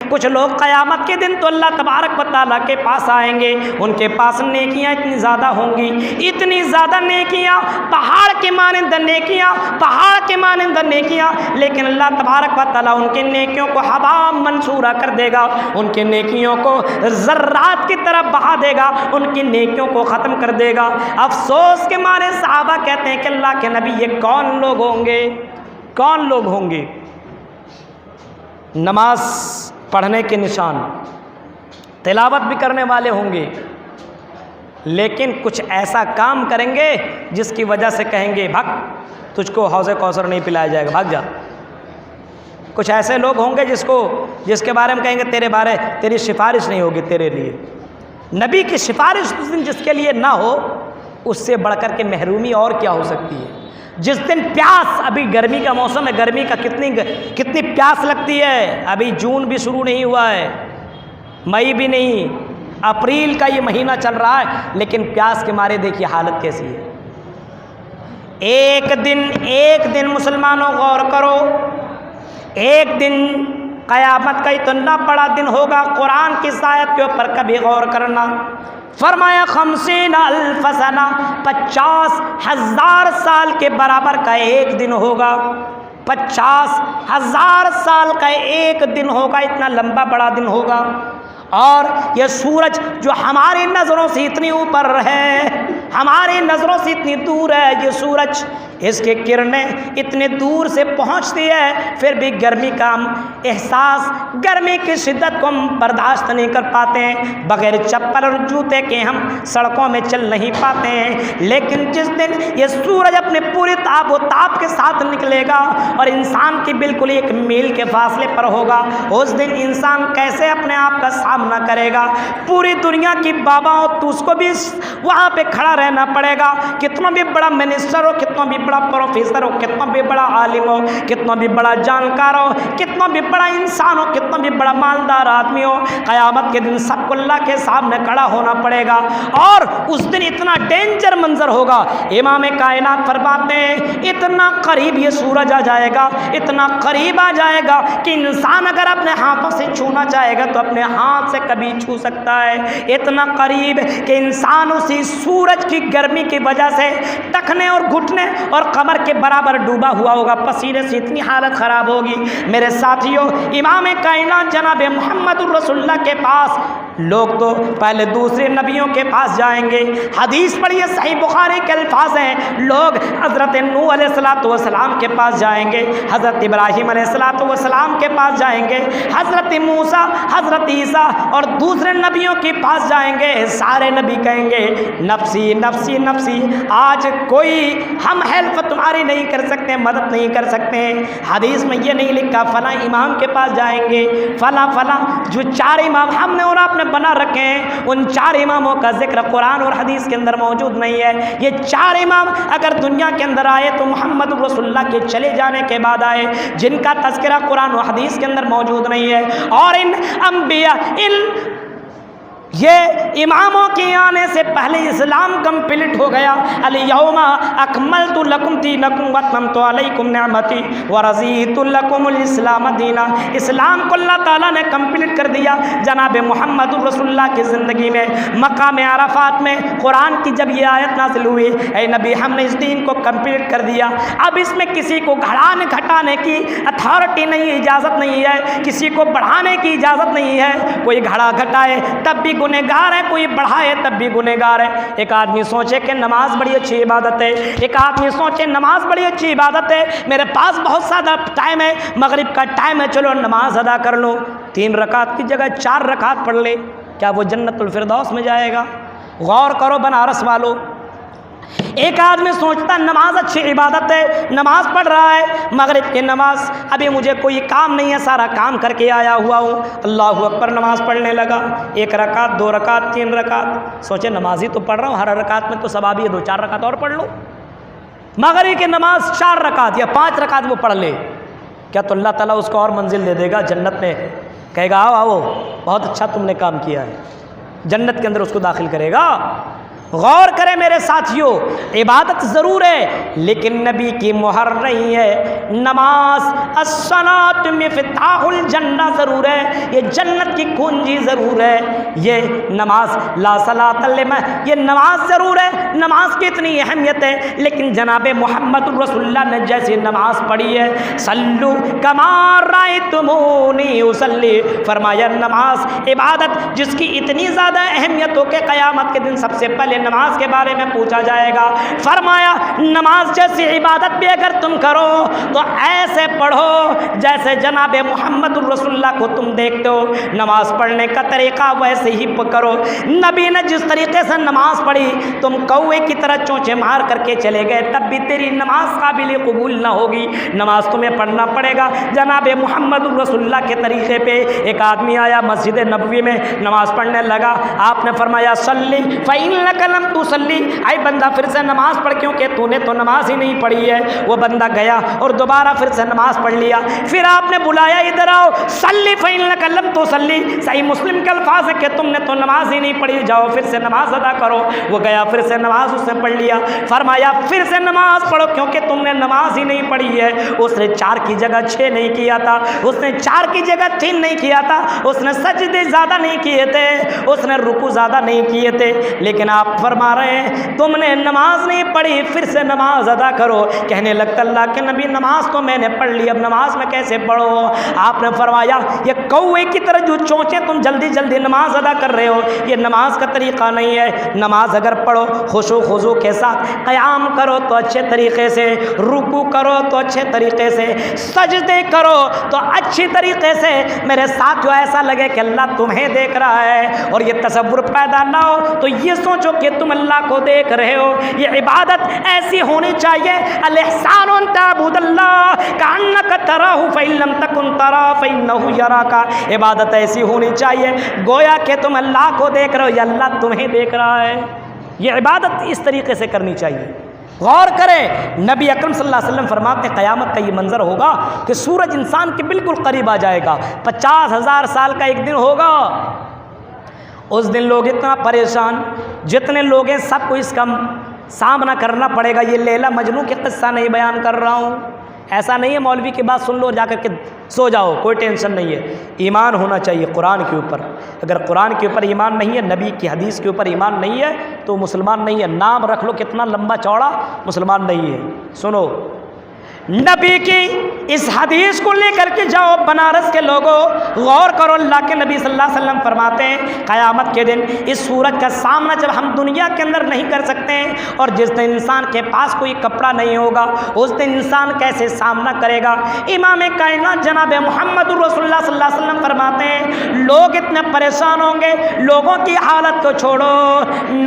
کچھ لوگ قیامت کے دن تو اللہ تبارک و تعالیٰ کے پاس آئیں گے، ان کے پاس نیکیاں اتنی زیادہ ہوں گی، اتنی زیادہ نیکیاں، پہاڑ کے مانند نیکیاں، پہاڑ کے مانند نیکیاں، لیکن اللہ تبارک و تعالیٰ ان کی نیکیوں کو ہوا منصورہ کر دے گا، ان کی نیکیوں کو ذرات کی طرح بہا دے گا، ان کی نیکیوں کو ختم کر دے گا۔ افسوس کے مارے صحابہ کہتے ہیں کہ اللہ کے نبی یہ کون لوگ ہوں گے؟ کون لوگ ہوں گے؟ نماز پڑھنے کے نشان، تلاوت بھی کرنے والے ہوں گے، لیکن کچھ ایسا کام کریں گے جس کی وجہ سے کہیں گے بھگ، تجھ کو حوض کوثر نہیں پلایا جائے گا، بھاگ جا۔ کچھ ایسے لوگ ہوں گے جس کے بارے میں کہیں گے تیری سفارش نہیں ہوگی تیرے لیے۔ نبی کی سفارش اس دن جس کے لیے نہ ہو، اس سے بڑھ کر کے محرومی اور کیا ہو سکتی ہے؟ جس دن پیاس، ابھی گرمی کا موسم ہے، گرمی کا کتنی پیاس لگتی ہے، ابھی جون بھی شروع نہیں ہوا ہے، مئی بھی نہیں، اپریل کا یہ مہینہ چل رہا ہے، لیکن پیاس کے مارے دیکھیے حالت کیسی ہے۔ ایک دن مسلمانوں غور کرو، ایک دن قیامت کا اتنا بڑا دن ہوگا، قرآن کی آیت کے اوپر کبھی غور کرنا۔ فرمایا 50,000 سنہ، 50,000 سال کے برابر کا ایک دن ہوگا، 50,000 سال کا ایک دن ہوگا، اتنا لمبا بڑا دن ہوگا۔ اور یہ سورج جو ہماری نظروں سے اتنی اوپر ہے، ہماری نظروں سے اتنی دور ہے، یہ سورج، اس کے کرنیں اتنے دور سے پہنچتی ہے، پھر بھی گرمی کا ہم احساس، گرمی کی شدت کو ہم برداشت نہیں کر پاتے ہیں، بغیر چپل اور جوتے کے ہم سڑکوں میں چل نہیں پاتے ہیں۔ لیکن جس دن یہ سورج اپنے پوری تاب و تاب کے ساتھ نکلے گا اور انسان کی بالکل 1 میل کے فاصلے پر ہوگا، اس دن انسان کیسے اپنے آپ کا سامنا کرے گا؟ پوری دنیا کی بابا ہو تو اس کو بھی وہاں پہ کھڑا رہنا پڑے گا، کتنا بھی بڑا منسٹر ہو، کتنا بھی بڑا پروفیسر ہو، کتنا بھی بڑا عالم ہو، کتنا بھی بڑا جانکار ہو، کتنا بھی بڑا انسان ہو، کتنا بھی بڑا مالدار آدمی ہو، قیامت کے دن سب کو اللہ کے سامنے کھڑا ہونا پڑے گا۔ اور اس دن اتنا ڈینجر منظر ہوگا، امام کائنات فرماتے ہیں اتنا قریب یہ سورج آ جائے گا، اتنا قریب آ جائے گا کہ انسان اگر اپنے ہاتھوں سے چھونا چاہے گا تو اپنے ہاتھ سے کبھی چھو سکتا ہے، اتنا قریب کہ انسان اسی سورج کی گرمی کی وجہ سے ٹکنے اور گھٹنے اور اور قمر کے برابر ڈوبا ہوا ہوگا، پسینے سے اتنی حالت خراب ہوگی۔ میرے ساتھیوں، امام کائنات جناب محمد رسول اللہ کے پاس لوگ تو پہلے دوسرے نبیوں کے پاس جائیں گے۔ حدیث پڑھیے، صحیح بخاری کے الفاظ ہیں، لوگ حضرت نوح علیہ السلام کے پاس جائیں گے، حضرت ابراہیم علیہ السلام کے پاس جائیں گے، حضرت موسیٰ، حضرت عیسیٰ اور دوسرے نبیوں کے پاس جائیں گے۔ سارے نبی کہیں گے نفسی نفسی نفسی، آج کوئی ہم ہیلپ تمہاری نہیں کر سکتے، مدد نہیں کر سکتے۔ حدیث میں یہ نہیں لکھا فلاں امام کے پاس جائیں گے، فلاں فلاں، جو چار امام ہم نے اور آپ نے بنا رکھے ہیں، ان چار اماموں کا ذکر قرآن اور حدیث کے اندر موجود نہیں ہے۔ یہ چار امام اگر دنیا کے اندر آئے تو محمد رسول اللہ کے چلے جانے کے بعد آئے، جن کا تذکرہ قرآن و حدیث کے اندر موجود نہیں ہے۔ اور ان انبیاء، یہ اماموں کے آنے سے پہلے اسلام کمپلیٹ ہو گیا۔ الیوم اکملت لکم دینکم واتممت علیکم نعمتی ورضیت لکم الاسلام دینا۔ اسلام کو اللہ تعالیٰ نے کمپلیٹ کر دیا جناب محمد رسول اللہ کی زندگی میں۔ مقام عرفات میں قرآن کی جب یہ آیت نازل ہوئی، اے نبی ہم نے اس دین کو کمپلیٹ کر دیا، اب اس میں کسی کو گھڑانے گھٹانے کی اتھارٹی نہیں، اجازت نہیں ہے، کسی کو بڑھانے کی اجازت نہیں ہے۔ کوئی گھڑا گھٹائے تب بھی گنہگار ہے، کوئی بڑھائے تب بھی گنہگار ہے۔ ایک آدمی سوچے کہ نماز بڑی اچھی عبادت ہے، ایک آدمی سوچے نماز بڑی اچھی عبادت ہے، میرے پاس بہت زیادہ ٹائم ہے، مغرب کا ٹائم ہے، چلو نماز ادا کر لو، 3 رکعت کی جگہ 4 رکعت پڑھ لے، کیا وہ جنت الفردوس میں جائے گا؟ غور کرو بنارس والو۔ ایک آدمی سوچتا نماز اچھی عبادت ہے، نماز پڑھ رہا ہے، مغرب کی نماز، ابھی مجھے کوئی کام نہیں ہے، سارا کام کر کے آیا ہوا ہوں، اللہ اکبر نماز پڑھنے لگا، 1 رکعت 2 رکعت 3 رکعت، سوچے نماز ہی تو پڑھ رہا ہوں، ہر رکعت میں تو ثواب ہی ہے، 2-4 رکعت اور پڑھ لو۔ مغرب کی نماز 4 رکعت یا 5 رکعت وہ پڑھ لے، کیا تو اللہ تعالیٰ اس کو اور منزل دے دے گا جنت میں؟ کہے گا آؤ آؤ بہت اچھا تم نے کام کیا ہے، جنت کے اندر اس کو داخل کرے گا۔ غور کریں میرے ساتھیوں، عبادت ضرور ہے لیکن نبی کی مہر نہیں ہے۔ نماز الصلاۃ مفتاح الجنہ ضرور ہے، یہ جنت کی کنجی ضرور ہے، یہ نماز لا صلاۃ لمن، یہ نماز ضرور ہے، نماز کی اتنی اہمیت ہے، لیکن جناب محمد رسول اللہ نے جیسی نماز پڑھی ہے، صلو کما رأیتمونی اصلی، فرمایا نماز عبادت جس کی اتنی زیادہ اہمیت ہو کہ قیامت کے دن سب سے پہلے نماز کے بارے میں پوچھا جائے گا۔ فرمایا نماز جیسی عبادت بھی اگر تم کرو تو ایسے پڑھو جیسے جناب محمد رسول اللہ کو تم دیکھتے ہو، نماز پڑھنے کا طریقہ ویسے ہی کرو۔ نبی نے جس طریقے سے نماز پڑھی، تم کوے کی طرح چونچے مار کر کے چلے گئے تب بھی تیری نماز قابل قبول نہ ہوگی، نماز تمہیں پڑھنا پڑے گا جناب محمد رسول اللہ کے طریقے پہ۔ ایک آدمی آیا مسجد نبوی میں نماز پڑھنے لگا، آپ نے فرمایا صلی فإنک لم تصلی، اے بندہ پھر سے نماز پڑھ کیونکہ تو نے تو نماز ہی نہیں پڑھی ہے۔ وہ بندہ گیا اور دوبارہ پھر سے نماز پڑھ لیا، پھر آپ نے بلایا ادھر آؤ، صلی فإنک لم تصلی، صحیح مسلم کے الفاظ ہے کہ تم نے تو نماز ہی نہیں پڑھی، جاؤ پھر سے نماز ادا کرو۔ وہ گیا پھر سے نماز اس نے پڑھ لیا، فرمایا پھر سے نماز پڑھو کیونکہ تم نے نماز ہی نہیں پڑھی ہے۔ اس نے 4 کی جگہ 6 نہیں کیا تھا، اس نے 4 کی جگہ 3 نہیں کیا تھا، اس نے سجدے زیادہ نہیں کیے تھے، اس نے رکوع زیادہ نہیں کیے تھے، لیکن آپ فرما رہے ہیں تم نے نماز نہیں پڑھی، پھر سے نماز ادا کرو۔ کہنے لگتا اللہ کے نبی نماز تو میں نے پڑھ لی، اب نماز میں کیسے پڑھو؟ آپ نے فرمایا یہ کوے کی طرح جو چونچے تم جلدی جلدی نماز ادا کر رہے ہو، یہ نماز کا طریقہ نہیں ہے۔ نماز اگر پڑھو خشوع خضوع کے ساتھ، قیام کرو تو اچھے طریقے سے، رکوع کرو تو اچھے طریقے سے، سجدے کرو تو اچھی طریقے سے، میرے ساتھ جو ایسا لگے کہ اللہ تمہیں دیکھ رہا ہے، اور یہ تصور پیدا نہ ہو تو یہ سوچو کہ تم اللہ کو دیکھ رہے ہو۔ یہ عبادت ایسی ہونی چاہیے، الاحسان ان تعبد اللہ کأنک تراہ فإن لم تکن تراہ فإنہ یراک، عبادت ایسی ہونی چاہیے گویا کہ تم اللہ کو دیکھ رہے ہو یا اللہ تمہیں دیکھ رہا ہے۔ یہ عبادت اس طریقے سے کرنی چاہیے۔ غور کریں، نبی اکرم صلی اللہ علیہ وسلم فرماتے ہیں قیامت کا یہ منظر ہوگا کہ سورج انسان کے بالکل قریب آ جائے گا، 50,000 سال کا ایک دن ہوگا۔ اس دن لوگ اتنا پریشان، جتنے لوگ ہیں سب کو اس کا سامنا کرنا پڑے گا۔ یہ لیلا مجنوں کے قصہ نہیں بیان کر رہا ہوں، ایسا نہیں ہے مولوی کی بات سن لو جا کر کے سو جاؤ، کوئی ٹینشن نہیں ہے۔ ایمان ہونا چاہیے قرآن کے اوپر۔ اگر قرآن کے اوپر ایمان نہیں ہے، نبی کی حدیث کے اوپر ایمان نہیں ہے تو مسلمان نہیں ہے۔ نام رکھ لو کتنا لمبا چوڑا، مسلمان نہیں ہے۔ سنو، نبی کی اس حدیث کو لے کر کے جاؤ بنارس کے لوگوں، غور کرو۔ اللہ کے نبی صلی اللہ علیہ وسلم فرماتے ہیں قیامت کے دن اس سورج کا سامنا جب ہم دنیا کے اندر نہیں کر سکتے ہیں، اور جس دن انسان کے پاس کوئی کپڑا نہیں ہوگا، اس دن انسان کیسے سامنا کرے گا؟ امام کائنات جناب محمد رسول اللہ صلی اللہ علیہ وسلم فرماتے ہیں لوگ اتنے پریشان ہوں گے، لوگوں کی حالت کو چھوڑو،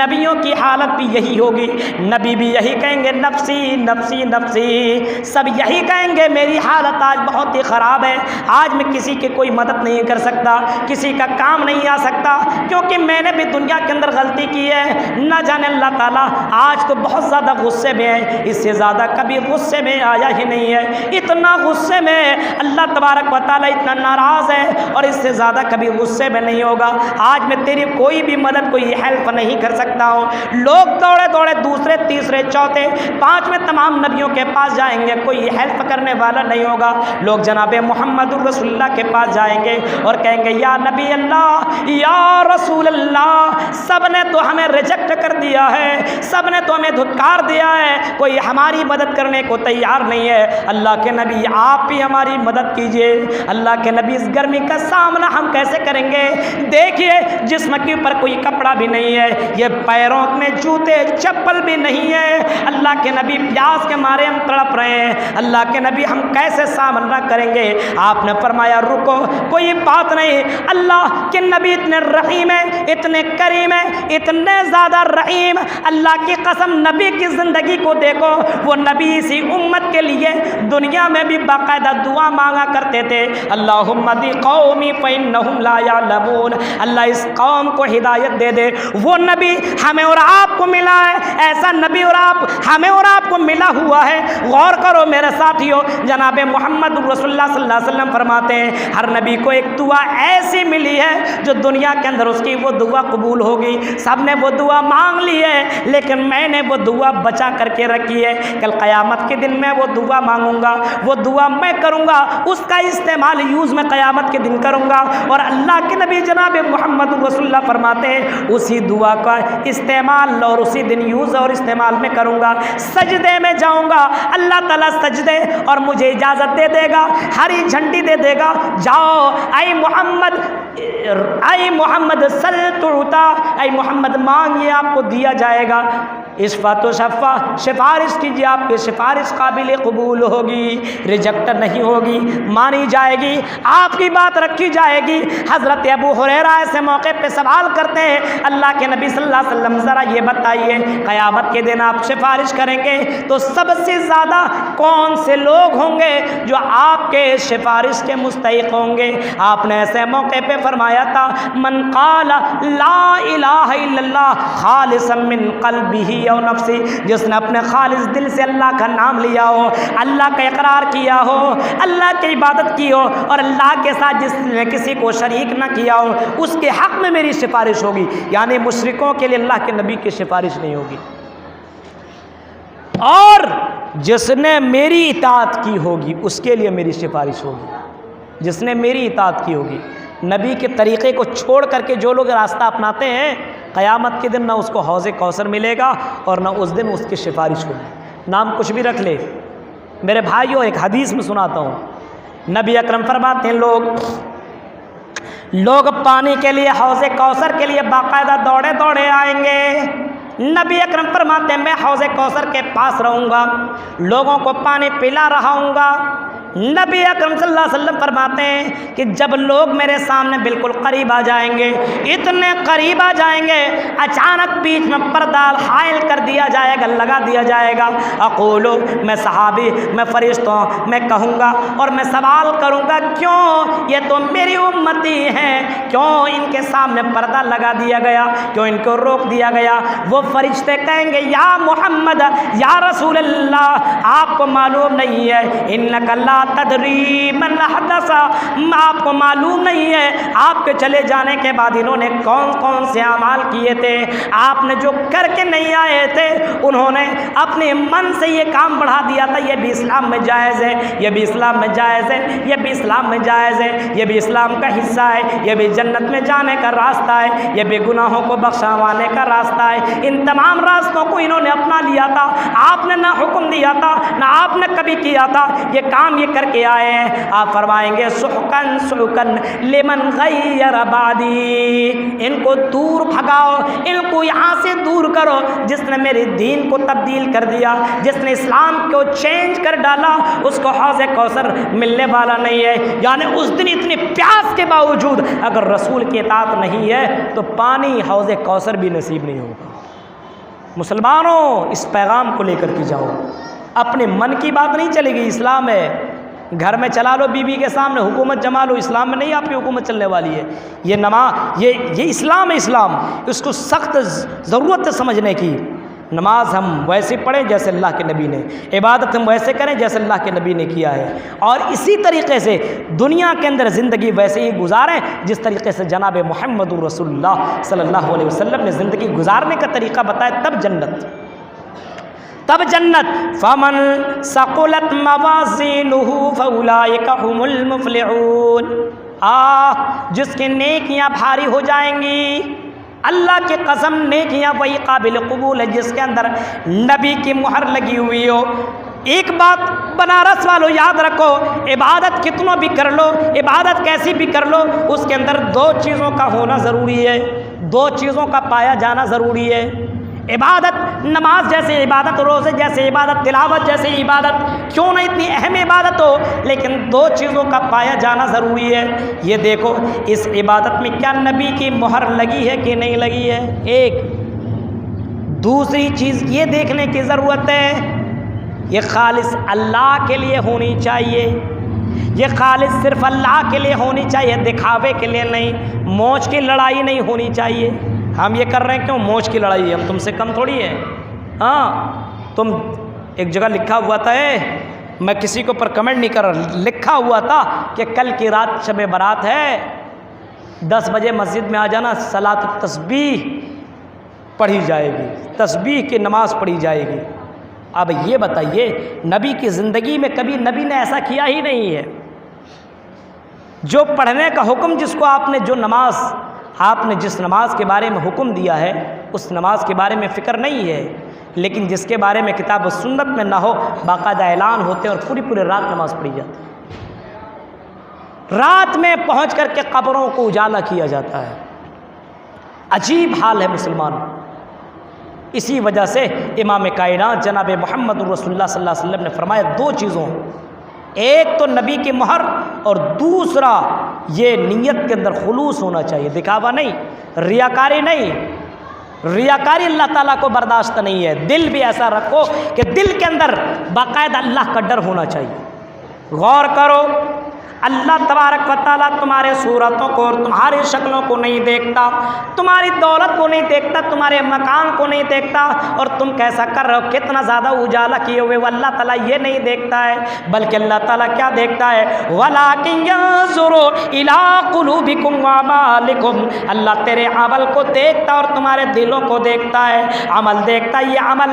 نبیوں کی حالت بھی یہی ہوگی۔ نبی بھی یہی کہیں گے نفسی نفسی نفسی، سب یہی کہیں گے میری حالت آج بہت ہی خراب ہے، آج میں کسی کی کوئی مدد نہیں کر سکتا، کسی کا کام نہیں آ سکتا، کیونکہ میں نے بھی دنیا کے اندر غلطی کی ہے۔ نہ جانے اللہ تعالیٰ آج تو بہت زیادہ غصے میں ہے، اس سے زیادہ کبھی غصے میں آیا ہی نہیں ہے۔ اتنا غصے میں اللہ تبارک و تعالیٰ اتنا ناراض ہے، اور اس سے زیادہ کبھی غصے میں نہیں ہوگا۔ آج میں تیری کوئی بھی مدد، کوئی ہیلپ نہیں کر سکتا ہوں۔ لوگ دوڑے دوڑے دوسرے تیسرے چوتھے پانچویں تمام نبیوں کے پاس جائیں گے، کوئی ہیلپ کرنے والا نہیں ہوگا۔ لوگ جناب محمد رسول اللہ کے پاس جائیں گے اور کہیں گے یا نبی اللہ، یا رسول اللہ، سب نے تو ہمیں ریجیکٹ کر دیا ہے، سب نے تو ہمیں دھتکار دیا ہے، کوئی ہماری مدد کرنے کو تیار نہیں ہے۔ اللہ کے نبی آپ بھی ہماری مدد کیجئے۔ اللہ کے نبی اس گرمی کا سامنا ہم کیسے کریں گے؟ دیکھیے جسم کے اوپر کوئی کپڑا بھی نہیں ہے، یہ پیروں میں جوتے چپل بھی نہیں ہے۔ اللہ کے نبی پیاس کے مارے ہم تڑپ رہے ہیں، اللہ کے نبی ہم کیسے سامنا کریں گے؟ آپ نے فرمایا رکو، کوئی بات نہیں۔ اللہ کے نبی اتنے رحیم ہیں، اتنے کریم ہیں، اتنے زیادہ رحیم، اللہ کی قسم نبی کی زندگی کو دیکھو، وہ نبی اسی امت کے لیے دنیا میں بھی باقاعدہ دعا مانگا کرتے تھے، اللہم اہد قومی فانہم لا یعلمون، اللہ اس قوم کو ہدایت دے دے۔ وہ نبی ہمیں اور آپ کو ملا ہے، ایسا نبی اور آپ ہمیں اور آپ کو ملا ہوا ہے۔ غور کرو میرے ساتھیوں، جناب محمد رسول اللہ صلی اللہ علیہ وسلم فرماتے ہیں ہر نبی کو ایک دعا ایسی ملی ہے جو دنیا کے اندر اس کی وہ دعا قبول ہوگی۔ سب نے وہ دعا مانگ لی ہے، لیکن میں نے وہ دعا بچا کر کے رکھی ہے، کل قیامت کے دن میں وہ دعا مانگوں گا، وہ دعا میں کروں گا، اس کا استعمال یوز میں قیامت کے دن کروں گا۔ اور اللہ کے نبی جناب محمد رسول اللہ فرماتے ہیں اسی دعا کا استعمال اور اسی دن یوز اور استعمال میں کروں گا۔ سجدے میں جاؤں گا، اللہ تعالیٰ سجدے اور مجھے اجازت دے دے گا، ہری جھنڈی دے دے گا، جاؤ اے محمد سل تعطا، اے محمد مانگیے آپ کو دیا جائے گا، اشفاء و شفا، سفارش کیجیے آپ کی سفارش قابل قبول ہوگی، ریجیکٹ نہیں ہوگی، مانی جائے گی، آپ کی بات رکھی جائے گی۔ حضرت ابو ہریرہ ایسے موقع پہ سوال کرتے ہیں اللہ کے نبی صلی اللہ علیہ وسلم ذرا یہ بتائیے قیامت کے دن آپ سفارش کریں گے تو سب سے زیادہ کون سے لوگ ہوں گے جو آپ کے سفارش کے مستحق ہوں گے؟ آپ نے ایسے موقع پہ فرمایا تھا من قال لا الہ الا اللہ خالصا من قلبہ او نفسی، جس نے اپنے خالص دل سے اللہ کا نام لیا ہو، اللہ کا اقرار کیا ہو، اللہ کی عبادت کی ہو، اور اللہ کے ساتھ جس نے کسی کو شریک نہ کیا ہو، اس کے حق میں میری سفارش ہوگی۔ یعنی مشرکوں کے لیے اللہ کے نبی کی سفارش نہیں ہوگی، اور جس نے میری اطاعت کی ہوگی اس کے لیے میری سفارش ہوگی۔ جس نے میری اطاعت کی ہوگی، نبی کے طریقے کو چھوڑ کر کے جو لوگ راستہ اپناتے ہیں، قیامت کے دن نہ اس کو حوض کوثر ملے گا اور نہ اس دن اس کی سفارش ہوگی۔ نام کچھ بھی رکھ لے، میرے بھائیوں ایک حدیث میں سناتا ہوں، نبی اکرم فرماتے ہیں لوگ پانی کے لیے حوض کوثر کے لیے باقاعدہ دوڑے دوڑے آئیں گے۔ نبی اکرم فرماتے ہیں میں حوض کوثر کے پاس رہوں گا، لوگوں کو پانی پلا رہا ہوں گا۔ نبی اکرم صلی اللہ علیہ وسلم فرماتے ہیں کہ جب لوگ میرے سامنے بالکل قریب آ جائیں گے، اتنے قریب آ جائیں گے، اچانک بیچ میں پردہ حائل کر دیا جائے گا، لگا دیا جائے گا۔ اقولو، میں صحابی، میں فرشتوں، میں کہوں گا اور میں سوال کروں گا کیوں یہ تو میری امتی ہیں، کیوں ان کے سامنے پردہ لگا دیا گیا، کیوں ان کو روک دیا گیا؟ وہ فرشتے کہیں گے یا محمد، یا رسول اللہ، آپ کو معلوم نہیں ہے انک لا تدری من حدث، آپ کو معلوم نہیں ہے آپ کے چلے جانے کے بعد انہوں نے کون کون سے اعمال کیے تھے، آپ نے جو کر کے نہیں آئے تھے انہوں نے اپنے من سے یہ کام بڑھا دیا تھا، یہ بھی اسلام میں جائز ہے، یہ بھی اسلام میں جائز ہے، یہ بھی اسلام میں جائز ہے، یہ بھی اسلام کا حصہ ہے، یہ بھی جنت میں جانے کا راستہ ہے، یہ بھی گناہوں کو بخشوانے کا راستہ ہے۔ ان تمام راستوں کو انہوں نے اپنا لیا تھا، آپ نے نہ حکم دیا تھا نہ آپ نے کبھی کیا تھا، یہ کام یہ کر کے آئے ہیں۔ آپ فرمائیں گے سحقن سحقن لمن غیر بعدی، ان کو دور بھگاؤ، ان کو یہاں سے دور کرو جس نے میرے دین کو تبدیل کر دیا، جس نے اسلام کو چینج کر ڈالا، اس کو حوض کوثر ملنے والا نہیں ہے۔ یعنی اس دن اتنی پیاس کے باوجود اگر رسول کی اطاعت نہیں ہے تو پانی حوض کوثر بھی نصیب نہیں ہوگا۔ مسلمانوں اس پیغام کو لے کر کے جاؤ، اپنے من کی بات نہیں چلے گی، اسلام ہے، گھر میں چلا لو بیوی کے سامنے حکومت جما لو، اسلام میں نہیں آپ کی حکومت چلنے والی ہے۔ یہ نماز یہ اسلام ہے، اسلام اس کو سخت ضرورت ہے سمجھنے کی۔ نماز ہم ویسے پڑھیں جیسے اللہ کے نبی نے، عبادت ہم ویسے کریں جیسے اللہ کے نبی نے کیا ہے، اور اسی طریقے سے دنیا کے اندر زندگی ویسے ہی گزاریں جس طریقے سے جناب محمد رسول اللہ صلی اللہ علیہ وسلم نے زندگی گزارنے کا طریقہ بتایا، تب جنت، تب جنت۔ فمن ثقلت موازینہ فاولئک هم المفلحون، جس کی نیکیاں بھاری ہو جائیں گی، اللہ کی قسم نیکیاں وہی قابل قبول ہے جس کے اندر نبی کی مہر لگی ہوئی ہو۔ ایک بات بنارس والوں یاد رکھو، عبادت کتنوں بھی کر لو، عبادت کیسی بھی کر لو، اس کے اندر دو چیزوں کا ہونا ضروری ہے، دو چیزوں کا پایا جانا ضروری ہے۔ عبادت، نماز جیسے عبادت، روزے جیسے عبادت، تلاوت جیسے عبادت، کیوں نہ اتنی اہم عبادت ہو، لیکن دو چیزوں کا پایا جانا ضروری ہے۔ یہ دیکھو اس عبادت میں کیا نبی کی مہر لگی ہے کہ نہیں لگی ہے، ایک۔ دوسری چیز یہ دیکھنے کی ضرورت ہے یہ خالص اللہ کے لیے ہونی چاہیے، یہ خالص صرف اللہ کے لیے ہونی چاہیے، دکھاوے کے لیے نہیں، موج کی لڑائی نہیں ہونی چاہیے۔ ہم یہ کر رہے ہیں کیوں؟ موج کی لڑائی ہے، ہم تم سے کم تھوڑی ہے۔ ہاں تم، ایک جگہ لکھا ہوا تھا، میں کسی کے اوپر کمنٹ نہیں کر رہا، لکھا ہوا تھا کہ کل کی رات شب برات ہے، 10 بجے مسجد میں آ جانا، صلاۃ التسبیح پڑھی جائے گی، تسبیح کی نماز پڑھی جائے گی۔ اب یہ بتائیے نبی کی زندگی میں کبھی نبی نے ایسا کیا ہی نہیں ہے۔ جو پڑھنے کا حکم جس کو آپ نے، جو نماز آپ نے جس نماز کے بارے میں حکم دیا ہے اس نماز کے بارے میں فکر نہیں ہے، لیکن جس کے بارے میں کتاب و سنت میں نہ ہو باقاعدہ اعلان ہوتے اور پوری رات نماز پڑھی جاتی ہے، رات میں پہنچ کر کے قبروں کو اجالا کیا جاتا ہے۔ عجیب حال ہے مسلمان۔ اسی وجہ سے امام کائنات جناب محمد رسول اللہ صلی اللہ علیہ وسلم نے فرمایا دو چیزوں، ایک تو نبی کی مہر اور دوسرا یہ نیت کے اندر خلوص ہونا چاہیے، دکھاوا نہیں، ریاکاری نہیں۔ ریاکاری اللہ تعالیٰ کو برداشت نہیں ہے۔ دل بھی ایسا رکھو کہ دل کے اندر باقاعدہ اللہ کا ڈر ہونا چاہیے۔ غور کرو، اللہ تبارک و تعالیٰ تمہارے صورتوں کو اور تمہاری شکلوں کو نہیں دیکھتا، تمہاری دولت کو نہیں دیکھتا، تمہارے مکان کو نہیں دیکھتا، اور تم کیسا کر رہے ہو، کتنا زیادہ اجالا کیے ہوئے، وہ اللہ تعالیٰ یہ نہیں دیکھتا ہے، بلکہ اللہ تعالیٰ کیا دیکھتا ہے؟ وَلَٰكِن يَنظُرُ إِلَىٰ قُلُوبِكُمْ وَأَعْمَالِكُمْ، اللہ تیرے عمل کو دیکھتا اور تمہارے دلوں کو دیکھتا ہے، عمل دیکھتا ہے۔ یہ عمل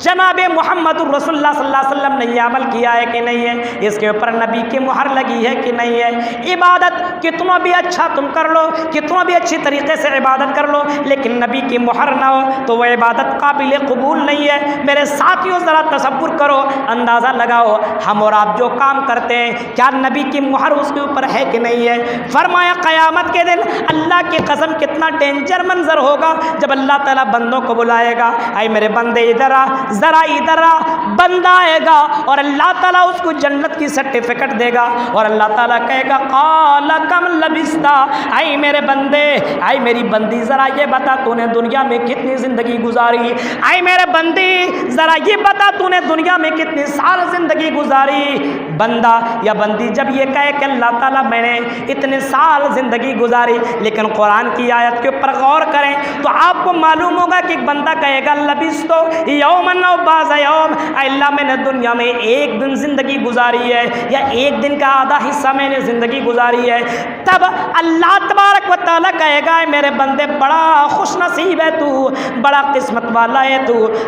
جناب محمد رسول اللہ صلی اللہ علیہ وسلم نے یہ عمل کیا ہے کہ نہیں ہے، اس کے اوپر نبی کی مہر لگی ہے کہ نہیں ہے۔ عبادت کتنا بھی اچھا تم کر لو، کتنا بھی اچھی طریقے سے عبادت کر لو، لیکن نبی کی مہر نہ ہو تو وہ عبادت قابل قبول نہیں ہے۔ میرے ساتھیوں ذرا تصور کرو، اندازہ لگاؤ، ہم اور آپ جو کام کرتے ہیں کیا نبی کی مہر اس کے اوپر ہے کہ نہیں ہے؟ فرمایا قیامت کے دن اللہ کی قسم کتنا ڈینجر منظر ہوگا جب اللہ تعالیٰ بندوں کو بلائے گا، اے میرے بندے ادھر آ، ذرا ادھر آ۔ بندہ آئے گا اور اللہ تعالیٰ اس کو جنت کی سرٹیفکیٹ دے گا، اور اللہ تعالیٰ کہے گا قال کم لبثتا، اے میرے بندے، اے میری بندی ذرا یہ بتا تو نے دنیا میں کتنی زندگی گزاری، اے میرے بندی ذرا یہ بتا تو نے دنیا میں کتنے سال زندگی گزاری۔ بندہ یا بندی جب یہ کہے کہ اللہ تعالیٰ میں نے اتنے سال زندگی گزاری، لیکن قرآن کی آیت کے اوپر غور کریں تو آپ کو معلوم ہوگا کہ ایک بندہ کہے گا لبثت یوما یومن او بعض یوم، اے اللہ میں نے دنیا میں ایک دن زندگی گزاری ہے یا ایک دن کا آدھا حصہ میں نے زندگی گزاری ہے، تب اللہ تبارک و تعالیٰ کہے گا اے میرے بندے بڑا خوش نصیب ہے تو، بڑا قسمت والا ہے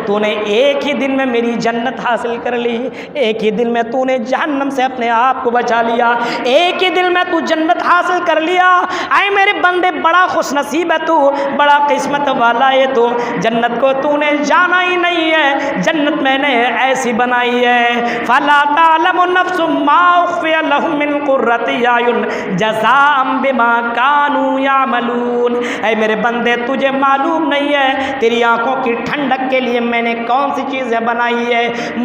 تو نے ایک ہی دن میں میری جنت حاصل کر لی، ایک ہی دن میں تو نے جہنم سے اپنے آپ کو بچا لیا، ایک ہی دن میں تو جنت حاصل کر لیا، اے میرے بندے بڑا خوش نصیب ہے تو، بڑا قسمت والا ہے تو، جنت کو تو نے جانا ہی نہیں ہے، جنت میں نے ایسی بنائی ہے، فلا تعلم نفس ما اخفی لهم من قرۃ اعین جزاء بما كانوا یعملون، اے میرے بندے تجھے معلوم نہیں ہے تیری آنکھوں کی ٹھنڈک کے لیے میں نے کون سی چیزیں بنائی ہے،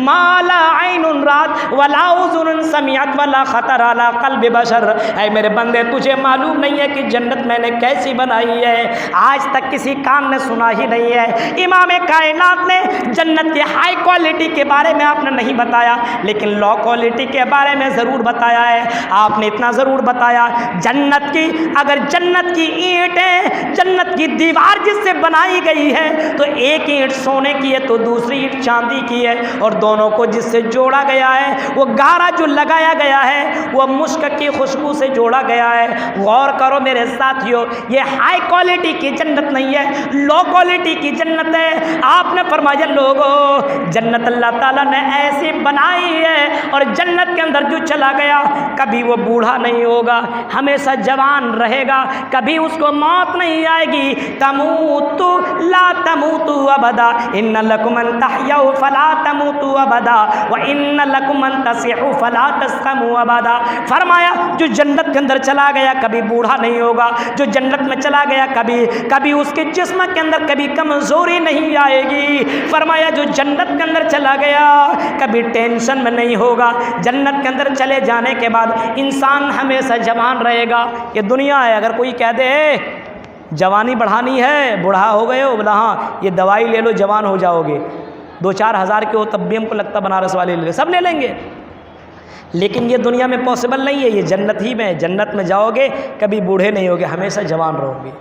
ما لا عین رات ولا اذن سمعت ولا خطر علی قلب بشر، اے میرے بندے تجھے معلوم نہیں ہے کہ جنت میں نے کیسی بنائی ہے، آج تک کسی کان نے سنا ہی نہیں ہے۔ امام کائنات نے جنت کے ہائی کوالٹی کے بارے میں آپ نے نہیں بتایا، لیکن لو کوالٹی کے بارے میں ضرور بتایا ہے۔ آپ نے اتنا ضرور بتایا، جنت کی اگر جنت کی اینٹیں، جنت کی دیوار جس سے بنائی گئی ہے تو ایک اینٹ سونے کی ہے تو دوسری اینٹ چاندی کی ہے، اور دونوں کو جس سے جوڑا گیا ہے وہ گارا جو لگایا گیا ہے وہ مشک کی خوشبو سے جوڑا گیا ہے۔ غور کرو میرے ساتھیو، یہ ہائی کوالٹی کی جنت نہیں ہے، لو کوالٹی کی جنت ہے۔ آپ نے فرمایا لوگو جنت اللہ تعالیٰ نے ایسی بنائی ہے، اور جنت کے اندر جو چلا گیا کبھی وہ بوڑھا نہیں ہوگا، ہمیشہ جوان رہے گا، کبھی اس کو موت نہیں آئے گی۔ تموت لا تموت ابدا ان لکم ان تحیوا فلا تموتوا ابدا وان لکم ان تصحوا فلا تسقموا ابدا۔ فرمایا جو جنت کے اندر چلا گیا کبھی بوڑھا نہیں ہوگا، جو جنت میں چلا گیا کبھی اس کے جسم کے اندر کبھی کمزوری نہیں آئے گی۔ فرمایا جو جنت کے اندر چلا گیا کبھی ٹینشن میں نہیں ہوگا، جنت کے اندر چلے جانے کے بعد انسان ہمیشہ جوان رہے گا۔ یہ دنیا ہے، اگر کوئی کہہ دے جوانی بڑھانی ہے، بوڑھا ہو گئے ہو، بولا ہاں یہ دوائی لے لو جوان ہو جاؤ گے، 2-4 ہزار کے ہو تب بھی ہم کو لگتا بنارس والے لے لیں، سب لے لیں گے، لیکن یہ دنیا میں پاسبل نہیں ہے، یہ جنت ہی میں، جنت میں جاؤ گے کبھی بوڑھے نہیں ہوگے، ہمیشہ جوان رہو گے۔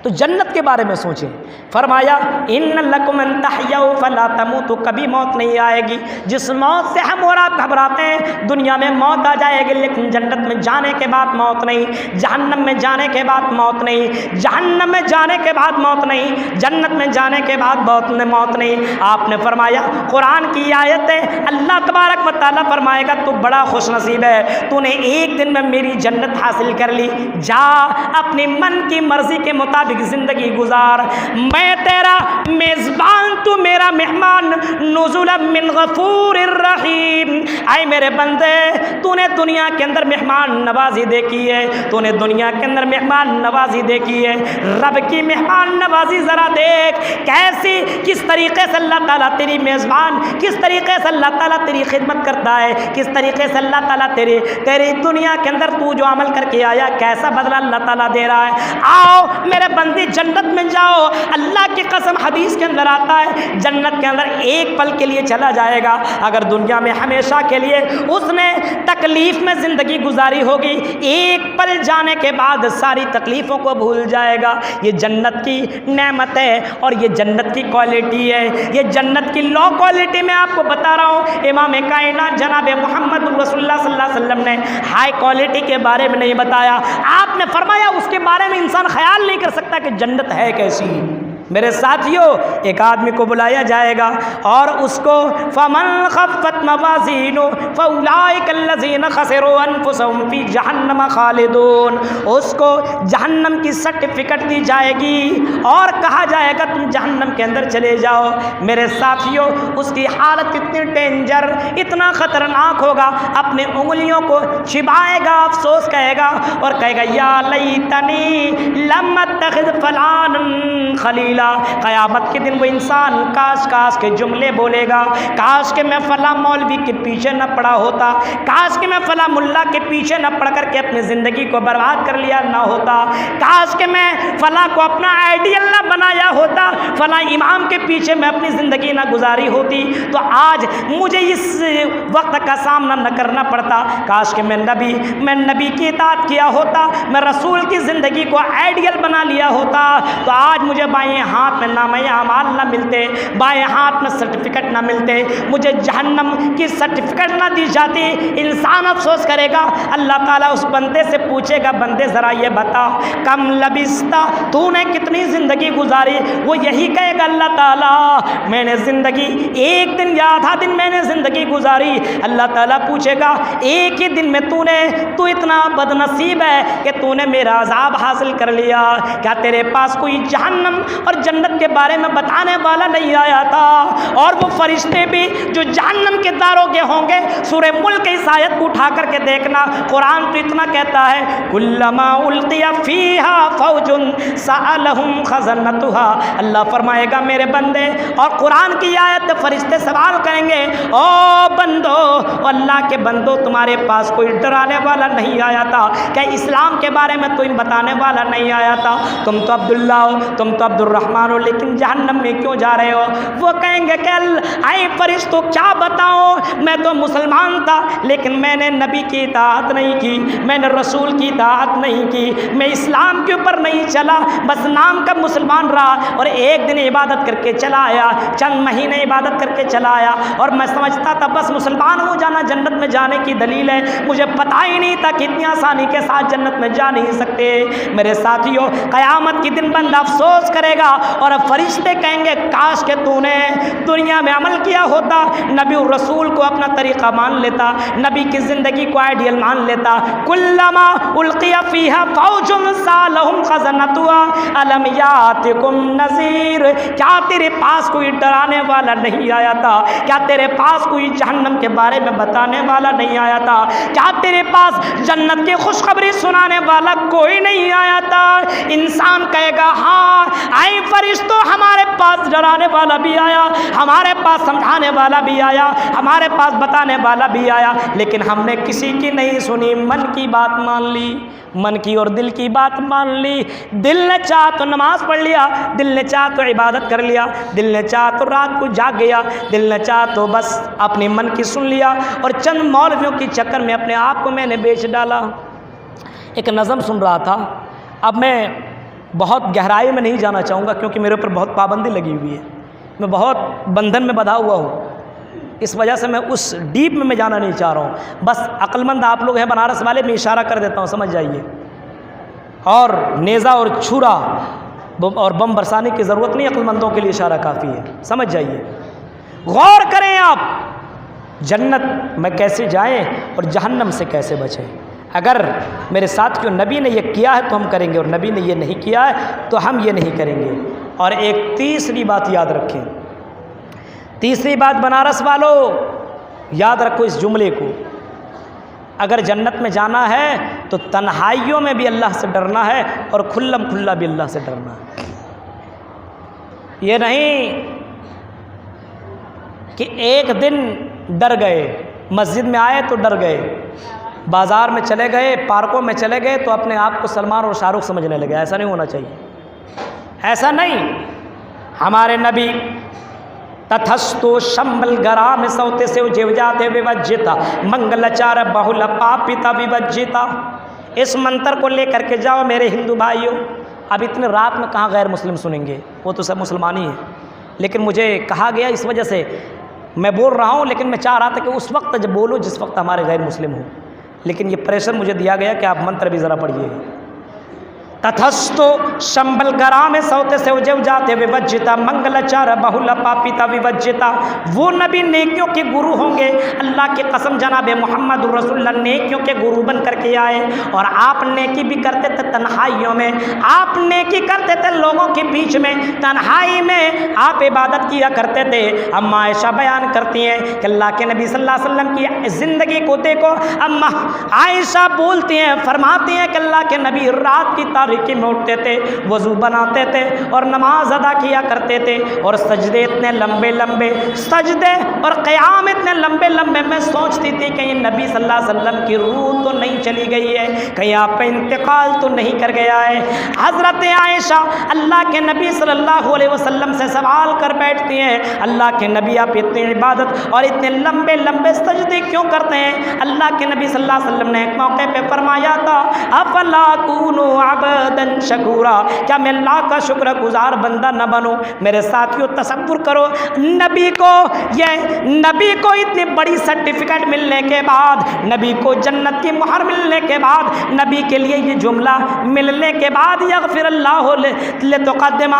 تو جنت کے بارے میں سوچیں، فرمایا ان لکم ان تحیوا فلا تموتوا، کبھی موت نہیں آئے گی۔ جس موت سے ہم اور آپ گھبراتے ہیں، دنیا میں موت آ جائے گی لیکن جنت میں جانے کے بعد موت نہیں، جہنم میں جانے کے بعد موت نہیں، جہنم میں جانے کے بعد موت نہیں، جنت میں جانے کے بعد موت نہیں۔ آپ نے فرمایا قرآن کی آیت ہے، اللہ تبارک و تعالیٰ فرمائے گا تو بڑا خوش نصیب ہے، تو نے ایک دن میں میری جنت حاصل کر لی، جا اپنی من کی مرضی کے مطابق زندگی گزار، میں تیرا میزبان تو میرا مہمان، نزلا من غفور الرحیم۔ اے میرے بندے تو نے دنیا کے اندر مہمان نوازی دیکھی ہے، تو نے دنیا کے اندر مہمان نوازی دیکھی ہے، رب کی مہمان نوازی ذرا دیکھ کیسی، کس طریقے سے اللہ تعالیٰ تیری میزبان، کس طریقے سے اللہ تعالیٰ تیری خدمت کرتا ہے، کس طریقے سے اللہ تعالیٰ تیری دنیا کے اندر تو جو عمل کر کے آیا کیسا بدلہ اللہ تعالیٰ دے رہا ہے۔ آؤ میرے بندی جنت میں جاؤ، اللہ کی قسم حدیث کے اندر آتا ہے جنت کے اندر ایک پل کے لیے چلا جائے گا، اگر دنیا میں ہمیشہ کے لیے اس نے تکلیف میں زندگی گزاری ہوگی، ایک پل جانے کے بعد ساری تکلیفوں کو بھول جائے گا۔ یہ جنت کی نعمت ہے اور یہ جنت کی کوالٹی ہے، یہ جنت کی لو کوالٹی میں آپ کو بتا رہا ہوں۔ امام کائنات جناب محمد رسول اللہ صلی اللہ علیہ وسلم نے ہائی کوالٹی کے بارے میں نہیں بتایا، آپ نے فرمایا اس کے بارے میں انسان خیال نہیں کر سکتا کہ جنت ہے کیسی۔ میرے ساتھیوں ایک آدمی کو بلایا جائے گا اور اس کو فمن خفت موازینہ فاولئک الذین خسروا انفسهم فی جہنم خالدون، اس کو جہنم کی سرٹیفکیٹ دی جائے گی اور کہا جائے گا تم جہنم کے اندر چلے جاؤ۔ میرے ساتھیوں اس کی حالت اتنی ڈینجر، اتنا خطرناک ہوگا، اپنے انگلیوں کو چبائے گا، افسوس کہے گا اور کہے گا یا لیتنی لم اتخذ فلانا خلیلا۔ قیامت کے دن وہ انسان کاش کے جملے بولے گا، کاش کہ میں فلاں مولوی کے پیچھے نہ پڑا ہوتا، کاش کہ میں فلاں ملا کے پیچھے نہ پڑ کر کے اپنی زندگی کو برباد کر لیا نہ ہوتا، کاش کہ میں فلاں کو اپنا آئیڈیل نہ بنایا ہوتا، فلاں امام کے پیچھے میں اپنی زندگی نہ گزاری ہوتی تو آج مجھے اس وقت کا سامنا نہ کرنا پڑتا، کاش کہ میں نبی کی اطاعت کیا ہوتا، میں رسول کی زندگی کو آئیڈیل بنا لیا ہوتا تو آج مجھے بائیں ہاتھ میں نامہ اعمال نہ ملتے، بائیں ہاتھ میں سرٹیفکیٹ نہ ملتے، مجھے جہنم کی سرٹیفکیٹ نہ دی جاتی، انسان افسوس کرے گا۔ اللہ تعالیٰ اس بندے سے پوچھے گا، بندے ذرا یہ بتا کم لبستہ، تو نے کتنی زندگی گزاری؟ وہ یہی کہے گا اللہ تعالیٰ میں نے زندگی ایک دن یا آدھا دن میں نے زندگی گزاری۔ اللہ تعالیٰ پوچھے گا ایک ہی دن میں تو اتنا بد نصیب ہے کہ تو نے میرا عذاب حاصل کر لیا، کیا تیرے پاس کوئی جہنم اور جنت کے بارے میں بتانے والا نہیں آیا تھا؟ اور وہ فرشتے بھی جو جہنم کے داروغے ہوں گے، سورہ ملک اس آیت کو اٹھا کر کے دیکھنا، قرآن تو اتنا کہتا ہے کلما القی فیہا فوج سألہم خزنتها، اللہ فرمائے گا میرے بندے، اور قرآن کی آیت فرشتے سوال کریں گے او بندو، اللہ کے بندو تمہارے پاس کوئی ڈرانے والا نہیں آیا تھا؟ کہ اسلام کے بارے میں تمہیں بتانے والا نہیں آیا تھا؟ تم تو عبداللہ ہو، تم تو عبد الرحمن ہو، لیکن جہنم میں کیوں جا رہے ہو؟ وہ کہیں گے کہ اے فرشتوں کیا بتاؤں، میں تو مسلمان تھا لیکن میں نے نبی کی اطاعت نہیں کی، میں نے رسول کی اطاعت نہیں کی، میں اسلام کے اوپر نہیں چلا، بس نام کا مسلمان رہا، اور ایک دن عبادت کر کے چلا آیا، چند مہینے عبادت کر کے چلا آیا، اور میں سمجھتا تھا بس مسلمان ہو جانا جنت میں جانے کی دلیل ہے، مجھے پتہ ہی نہیں تھا کہ اتنی آسانی کے ساتھ جنت میں جا نہیں سکتے۔ میرے ساتھیوں، قیامت کی دن بندہ افسوس کرے گا، اور اب فرشتے کہیں گے کاش کہ تو نے دنیا میں عمل کیا ہوتا، نبی اور رسول کو اپنا طریقہ مان لیتا، نبی کی زندگی کو آئیڈیل مان لیتا۔ کلما القی فیہا فوج سألہم خزنتها الم یاتکم نذیر، کیا تیرے پاس کوئی ڈرانے والا نہیں آیا تھا؟ کیا تیرے پاس کوئی جہنم کے بارے میں بتانے والا نہیں آیا تھا؟ کیا تیرے پاس جنت کی خوشخبری سنانے والا کوئی نہیں آیا تھا؟ انسان کہے گا ہاں اے فرشتوں، ہمارے پاس ڈرانے والا بھی آیا، ہمارے پاس سمجھانے والا بھی آیا، ہمارے پاس بتانے والا بھی آیا، لیکن ہم نے کسی کی نہیں سنی، من کی بات مان لی، من کی اور دل کی بات مان لی۔ دل نے چاہ تو نماز پڑھ لیا، دل نے چاہ تو عبادت کر لیا، دل نے چاہ تو رات کو جاگ گیا، دل نے چاہ تو بس اپنے من کی سن لیا، اور چند مولویوں کی چکر میں اپنے آپ کو میں نے بیچ ڈالا۔ ایک نظم سن رہا تھا، اب میں بہت گہرائی میں نہیں جانا چاہوں گا کیونکہ میرے اوپر بہت پابندی لگی ہوئی ہے، میں بہت بندھن میں بندھا ہوا ہوں، اس وجہ سے میں اس ڈیپ میں جانا نہیں چاہ رہا ہوں۔ بس عقل مند آپ لوگ ہیں بنارس والے، میں اشارہ کر دیتا ہوں، سمجھ جائیے، اور نیزہ اور چھرا اور بم برسانے کی ضرورت نہیں، عقل مندوں کے لیے اشارہ کافی ہے، سمجھ جائیے۔ غور کریں آپ، جنت میں کیسے جائیں اور جہنم سے کیسے بچیں۔ اگر میرے ساتھیوں نبی نے یہ کیا ہے تو ہم کریں گے، اور نبی نے یہ نہیں کیا ہے تو ہم یہ نہیں کریں گے۔ اور ایک تیسری بات یاد رکھیں، تیسری بات بنارس والوں یاد رکھو اس جملے کو، اگر جنت میں جانا ہے تو تنہائیوں میں بھی اللہ سے ڈرنا ہے اور کھلم کھلا بھی اللہ سے ڈرنا ہے۔ یہ نہیں کہ ایک دن ڈر گئے، مسجد میں آئے تو ڈر گئے، بازار میں چلے گئے، پارکوں میں چلے گئے تو اپنے آپ کو سلمان اور شاہ رخ سمجھنے لگے۔ ایسا نہیں ہونا چاہیے، ایسا نہیں۔ ہمارے نبی تتھستو شمبل گرام سوتے سے جیوجاتے ووجتا منگلچار بہل پاپیتا ووجتا، اس منتر کو لے کر کے جاؤ میرے ہندو بھائیوں۔ اب اتنے رات میں کہاں غیر مسلم سنیں گے، وہ تو سب مسلمان ہی ہیں، لیکن مجھے کہا گیا اس وجہ سے میں بول رہا ہوں، لیکن میں چاہ رہا تھا کہ اس وقت جب بولو جس وقت ہمارے غیر مسلم ہوں، لیکن یہ پریشر مجھے دیا گیا کہ آپ منتر بھی ذرا پڑھیے۔ تتھستو شمبل گرام سوتے سے جاتے ووجتا منگلچار بہل پاپیتا ووجتا، وہ نبی نیکیوں کے گرو ہوں گے، اللہ کی قسم جناب محمد رسول اللہ نیکیوں کے گرو بن کر کے آئے، اور آپ نیکی بھی کرتے تھے تنہائیوں میں، آپ نیکی کرتے تھے لوگوں کے بیچ میں، تنہائی میں آپ عبادت کیا کرتے تھے۔ اما عائشہ بیان کرتی ہیں کہ اللہ کے نبی صلی اللہ علیہ وسلم کی زندگی کو دیکھو، اما عائشہ بولتی ہیں، فرماتی ہیں کہ اللہ کے نبی رات کی تاریکی میں اٹھتے تھے، وضو بناتے تھے اور نماز ادا کیا کرتے تھے، اور سجدے اتنے لمبے لمبے، سجدے اور قیام اتنے لمبے لمبے، میں سوچتی تھی کہ یہ نبی صلی اللہ علیہ وسلم کی روح تو نہیں چلی گئی ہے، کہیں آپ کا انتقال تو نہیں کر گیا ہے۔ حضرت عائشہ اللہ کے نبی صلی اللہ علیہ وسلم سے سوال کر بیٹھتی ہیں، اللہ کے نبی آپ اتنی عبادت اور اتنے لمبے لمبے سجدے کیوں کرتے ہیں؟ اللہ کے نبی صلی اللہ علیہ وسلم نے ایک موقع پہ فرمایا تھا افلا کونوا عبدا شکورا، کیا میں اللہ کا شکر گزار بندہ نہ بنوں؟ میرے ساتھیوں تصور کرو، نبی کو اتنی بڑی سرٹیفکیٹ ملنے کے بعد، نبی کو جنت کی مہر ملنے کے بعد، نبی کے لیے یہ جملہ ملنے کے بعد یغفر اللہ لتقدمہ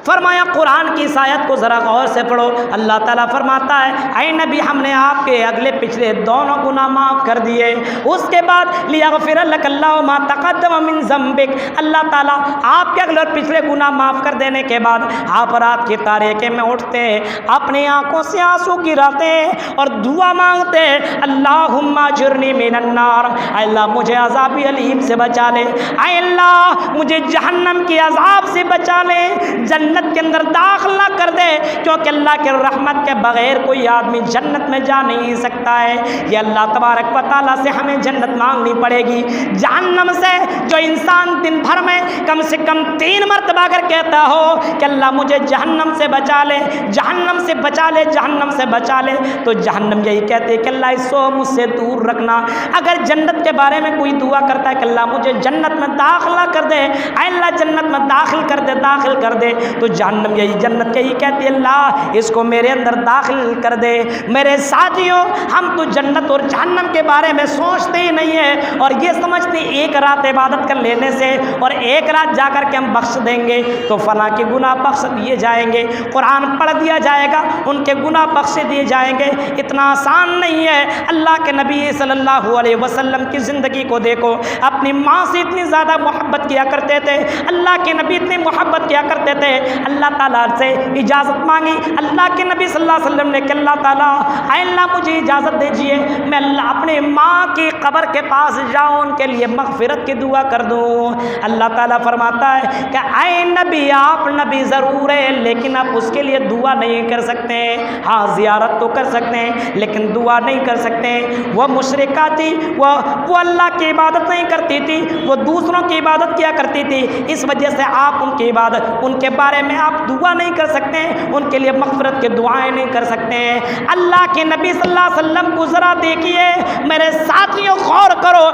فرمایا قرآن کی اس آیت کو ذرا غور سے پڑھو۔ اللہ تعالیٰ فرماتا ہے اے نبی ہم نے آپ کے اگلے پچھلے دونوں گناہ معاف کر دیے، اس کے بعد لیغفر لک اللہ ما تقدم من ذنبک، اللہ تعالیٰ آپ کے اگلے اور پچھلے گناہ معاف کر دینے کے بعد آپ رات کی تاریکی میں اٹھتے ہیں، اپنی آنکھوں سے آنسو گراتے ہیں اور دعا مانگتے ہیں اللہم اجرنی من النار، اے اللہ مجھے عذاب الیم سے بچا لے، اے اللہ مجھے جہنم کی عذاب سے بچا لے، جنت کے اندر داخل نہ کر دے، کیونکہ اللہ کے رحمت کے بغیر کوئی آدمی جنت میں جا نہیں سکتا ہے۔ یہ اللہ تبارک و تعالیٰ سے ہمیں جنت مانگنی پڑے گی۔ جہنم سے جو انسان دن بھر میں کم سے کم 3 مرتبہ اگر کہتا ہو کہ اللہ مجھے جہنم سے بچا لے، جہنم سے بچا لے، جہنم سے بچا لے، تو جہنم یہی کہتے ہیں کہ اللہ اس کو مجھ سے دور رکھنا۔ اگر جنت کے بارے میں کوئی دعا کرتا ہے کہ اللہ مجھے جنت میں داخلہ کر دے، اے اللہ جنت میں داخل کر دے، داخل کر دے، تو جہنم جنت یہی کہتی ہے اللہ اس کو میرے اندر داخل کر دے۔ میرے ساتھیوں ہم تو جنت اور جہنم کے بارے میں سوچتے ہی نہیں ہیں، اور یہ سمجھتے ہیں ایک رات عبادت کر لینے سے اور ایک رات جا کر کے ہم بخش دیں گے تو فلاں کے گناہ بخش دیے جائیں گے، قرآن پڑھ دیا جائے گا، ان کے گناہ بخش دیے جائیں گے۔ اتنا آسان نہیں ہے۔ اللہ کے نبی صلی اللہ علیہ وسلم کی زندگی کو دیکھو، اپنی ماں سے اتنی زیادہ محبت کیا کرتے تھے، اللہ کے نبی اتنی محبت کیا کرتے تھے، اللہ تعالیٰ سے اجازت مانگی، اللہ کے نبی صلی اللہ علیہ وسلم نے کہ اللہ تعالیٰ اے اللہ مجھے اجازت دیجئے میں اللہ اپنے ماں کی قبر کے پاس جاؤں، ان کے لیے مغفرت کی دعا کر دوں۔ اللہ تعالیٰ فرماتا ہے کہ اے نبی آپ نبی ضرور ہے لیکن آپ اس کے لیے دعا نہیں کر سکتے، ہاں زیارت تو کر سکتے ہیں لیکن دعا نہیں کر سکتے۔ وہ مشرکہ تھی، وہ اللہ کی عبادت نہیں کرتی تھی، وہ دوسروں کی عبادت کیا کرتی تھی، اس وجہ سے آپ ان کی عبادت، ان کے بارے میں آپ دعا نہیں کر سکتے ہیں، ان کے لیے مغفرت کے دعائیں نہیں کر سکتے ہیں۔ اللہ کے نبی صلی اللہ علیہ وسلم کو ذرا دیکھیے، میرے ساتھیوں غور کرو،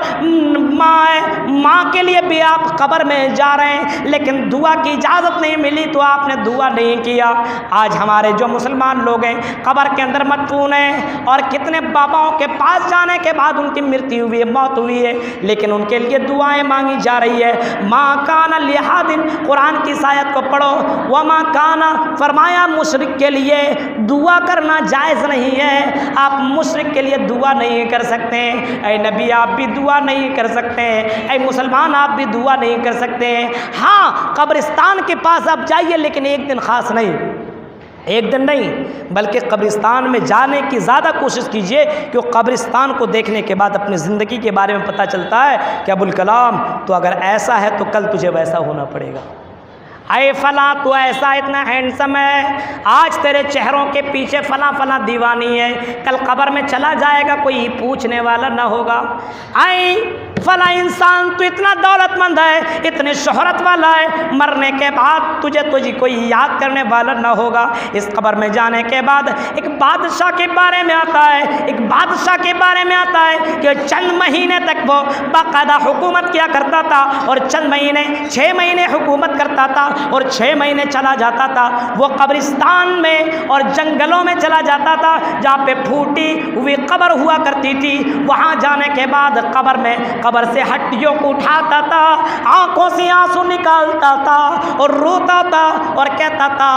ماں کے لیے بھی آپ قبر میں جا رہے ہیں لیکن دعا کی اجازت نہیں ملی تو آپ نے دعا نہیں کیا۔ آج ہمارے جو مسلمان لوگ ہیں قبر کے اندر مدفون ہیں اور کتنے باباؤں کے پاس جانے کے بعد ان کی مرتیو ہوئی ہے، موت ہوئی ہے، لیکن ان کے لیے دعائیں مانگی جا رہی ہے۔ ماں کان لحاد، قرآن کی آیت کو پڑھو، وما کانا، فرمایا مشرک کے لیے دعا کرنا جائز نہیں ہے، آپ مشرک کے لیے دعا نہیں کر سکتے۔ اے نبی آپ بھی دعا نہیں کر سکتے، اے مسلمان آپ بھی دعا نہیں کر سکتے۔ ہاں قبرستان کے پاس آپ جائیے لیکن ایک دن خاص نہیں، ایک دن نہیں بلکہ قبرستان میں جانے کی زیادہ کوشش کیجئے، کہ قبرستان کو دیکھنے کے بعد اپنی زندگی کے بارے میں پتہ چلتا ہے کہ ابوالکلام تو اگر ایسا ہے تو کل تجھے ویسا ہونا پڑے گا، اے فلاں تو ایسا اتنا ہینڈسم ہے، آج تیرے چہروں کے پیچھے فلاں فلاں دیوانی ہے، کل قبر میں چلا جائے گا کوئی پوچھنے والا نہ ہوگا۔ اے فلاں انسان تو اتنا دولت مند ہے، اتنی شہرت والا ہے، مرنے کے بعد تجھے کوئی یاد کرنے والا نہ ہوگا۔ اس قبر میں جانے کے بعد ایک بادشاہ کے بارے میں آتا ہے، ایک بادشاہ کے بارے میں آتا ہے کہ چند مہینے تک وہ باقاعدہ حکومت کیا کرتا تھا اور چند مہینے 6 مہینے حکومت کرتا تھا اور 6 مہینے چلا جاتا تھا وہ قبرستان میں اور جنگلوں میں چلا جاتا تھا جہاں پہ پھوٹی ہوئی قبر ہوا کرتی تھی۔ وہاں جانے کے بعد قبر سے ہڈیوں کو اٹھاتا تھا، آنکھوں سے آنسو نکالتا تھا اور روتا تھا اور کہتا تھا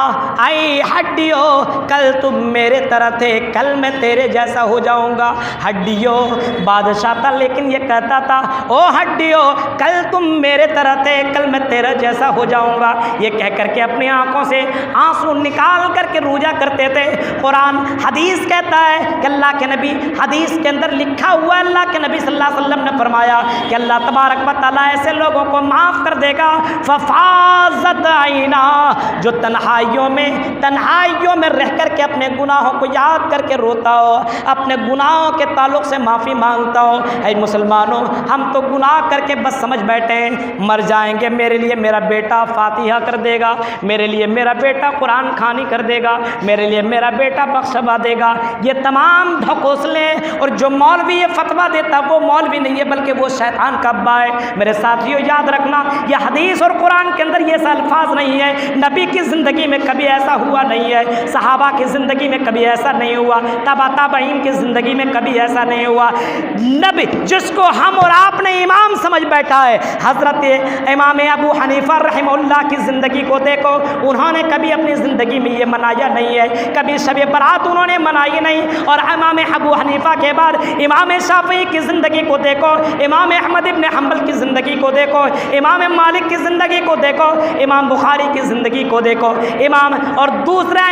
اے ہڈیوں کل تم میرے طرح تھے، کل میں تیرے جیسا ہو جاؤں گا۔ ہڈیوں بادشاہ تھا لیکن یہ کہتا تھا او ہڈیوں کل تم میرے طرح تھے، کل میں تیرا جیسا ہو جاؤں گا، یہ کہہ کر کے اپنی آنکھوں سے آنسو نکال کر کے روجا کرتے تھے۔ قرآن حدیث کہتا ہے کہ اللہ کے نبی، حدیث کے اندر لکھا ہوا ہے اللہ کے نبی صلی اللہ علیہ وسلم نے فرمایا کہ اللہ تبارک و تعالیٰ ایسے لوگوں کو معاف کر دے گا ففاضت عینا، جو تنہائیوں میں رہ کر کے اپنے گناہوں کو یاد کر کے روتا ہو، اپنے گناہوں کے تعلق سے معافی مانگتا ہو۔ اے مسلمانوں ہم تو گناہ کر کے بس سمجھ بیٹھے ہیں مر جائیں گے، میرے لیے میرا بیٹا فاتحہ فاتحہ کر دے گا، میرے لیے میرا بیٹا قرآن خوانی کر دے گا، میرے لیے میرا بیٹا بخشوا دے گا۔ یہ تمام ڈھکوسلے، اور جو مولوی یہ فتویٰ دیتا وہ مولوی نہیں ہے بلکہ وہ شیطان کا ابا ہے۔ میرے ساتھیوں یاد رکھنا، یہ حدیث اور قرآن کے اندر یہ الفاظ نہیں ہے، نبی کی زندگی میں کبھی ایسا ہوا نہیں ہے، صحابہ کی زندگی میں کبھی ایسا نہیں ہوا، تابع تابعین کی زندگی میں کبھی ایسا نہیں ہوا۔ نبی جس کو ہم اور آپ نے امام سمجھ بیٹھا ہے، حضرت امام ابو حنیفہ رحمہ اللہ کی زندگی کو دیکھو، انہوں نے کبھی اپنی زندگی میں یہ منایا نہیں ہے، کبھی شب برات انہوں نے منائی نہیں۔ اور امام ابو حنیفہ کے بعد امام شافعی کی زندگی کو دیکھو، امام احمد ابن حنبل کی زندگی کو دیکھو، امام مالک کی زندگی کو دیکھو، امام بخاری کی زندگی کو دیکھو، امام اور دوسرے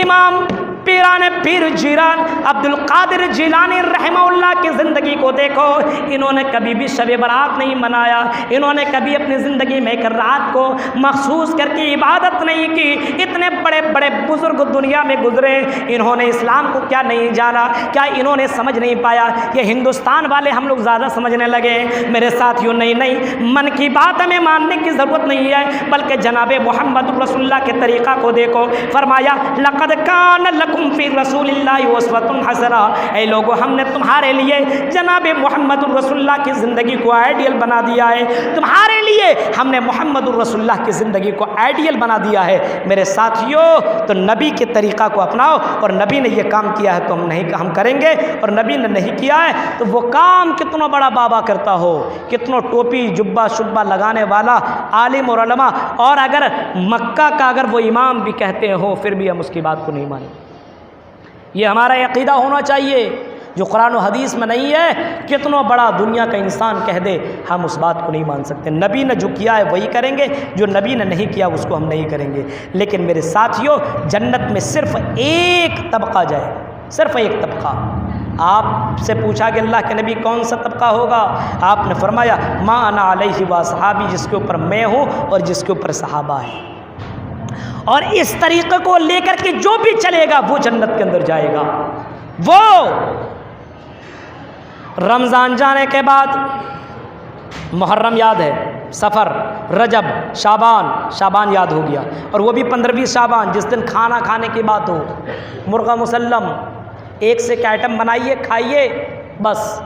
امام پیران پیر جیلان عبد القادر جیلانی رحمہ اللہ کی زندگی کو دیکھو، انہوں نے کبھی بھی شب برات نہیں منایا، انہوں نے کبھی اپنی زندگی میں ایک رات کو مخصوص کر کے عبادت نہیں کی۔ اتنے بڑے بڑے بزرگ دنیا میں گزرے، انہوں نے اسلام کو کیا نہیں جانا، کیا انہوں نے سمجھ نہیں پایا؟ یہ ہندوستان والے ہم لوگ زیادہ سمجھنے لگے۔ میرے ساتھیوں نہیں، من کی بات ہمیں ماننے کی ضرورت نہیں ہے، بلکہ جناب محمد رسول اللہ کے طریقہ کو دیکھو۔ فرمایا لقد کان لکم فی رسول اللہ اسوۃ حسنہ، اے لوگو ہم نے تمہارے لیے جناب محمد رسول اللہ کی زندگی کو آئیڈیل بنا دیا ہے، تمہارے لیے ہم نے محمد رسول اللہ کی زندگی کو آئیڈیل بنا دیا ہے۔ میرے ساتھیوں، تو نبی کے طریقہ کو اپناؤ، اور نبی نے یہ کام کیا ہے تو ہم کریں گے، اور نبی نے نہیں کیا ہے تو وہ کام کتنا بڑا بابا کرتا ہو، کتنا ٹوپی جبہ شبہ لگانے والا عالم اور علماء، اور اگر مکہ کا اگر وہ امام بھی کہتے ہو پھر بھی ہم اس کی بات کو نہیں مانیں۔ یہ ہمارا عقیدہ ہونا چاہیے جو قرآن و حدیث میں نہیں ہے۔ کتنا بڑا دنیا کا انسان کہہ دے ہم اس بات کو نہیں مان سکتے۔ نبی نے جو کیا ہے وہی کریں گے، جو نبی نے نہیں کیا اس کو ہم نہیں کریں گے۔ لیکن میرے ساتھیوں، جنت میں صرف ایک طبقہ جائے گا، صرف ایک طبقہ۔ آپ سے پوچھا کہ اللہ کے نبی کون سا طبقہ ہوگا؟ آپ نے فرمایا ما انا علیہ و صحابی، جس کے اوپر میں ہوں اور جس کے اوپر صحابہ ہیں۔ اور اس طریقے کو لے کر کے جو بھی چلے گا وہ جنت کے اندر جائے گا۔ وہ رمضان جانے کے بعد محرم یاد ہے، سفر، رجب، شعبان یاد ہو گیا، اور وہ بھی 15ویں شعبان جس دن کھانا کھانے کی بات ہو، مرغہ مسلم ایک سے ایک آئٹم بنائیے، کھائیے بس،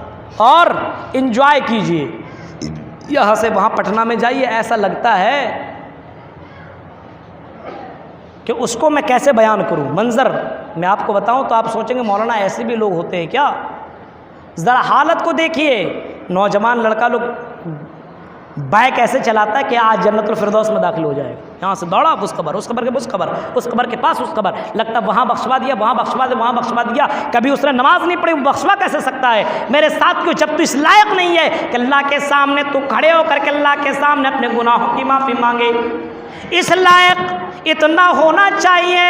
اور انجوائے کیجئے۔ یہاں سے وہاں پٹنہ میں جائیے، ایسا لگتا ہے کہ اس کو میں کیسے بیان کروں۔ منظر میں آپ کو بتاؤں تو آپ سوچیں گے مولانا ایسے بھی لوگ ہوتے ہیں کیا؟ ذرا حالت کو دیکھیے، نوجوان لڑکا لوگ بائک ایسے چلاتا ہے کہ آج جنت الفردوس میں داخل ہو جائے گا، یہاں سے دوڑا اس قبر کے اس قبر، اس قبر کے پاس اس قبر، لگتا ہے وہاں بخشوا دیا، وہاں بخشوا دیا، وہاں بخشوا دیا۔ کبھی اس نے نماز نہیں پڑھی، وہ بخشوا کیسے سکتا ہے؟ میرے ساتھ کیوں، جب تو اس لائق نہیں ہے کہ اللہ کے سامنے تو کھڑے ہو کر کے اللہ کے سامنے اپنے گناہوں کی معافی مانگے، اس لائق اتنا ہونا چاہیے،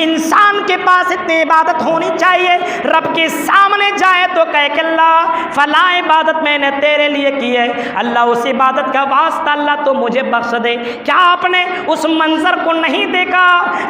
انسان کے پاس اتنی عبادت ہونی چاہیے، رب کے سامنے جائے تو کہے کہ اللہ فلاں عبادت میں نے تیرے لیے کی ہے، اللہ اس عبادت کا واسطہ اللہ تو مجھے بخش دے۔ کیا آپ نے اس منظر کو نہیں دیکھا؟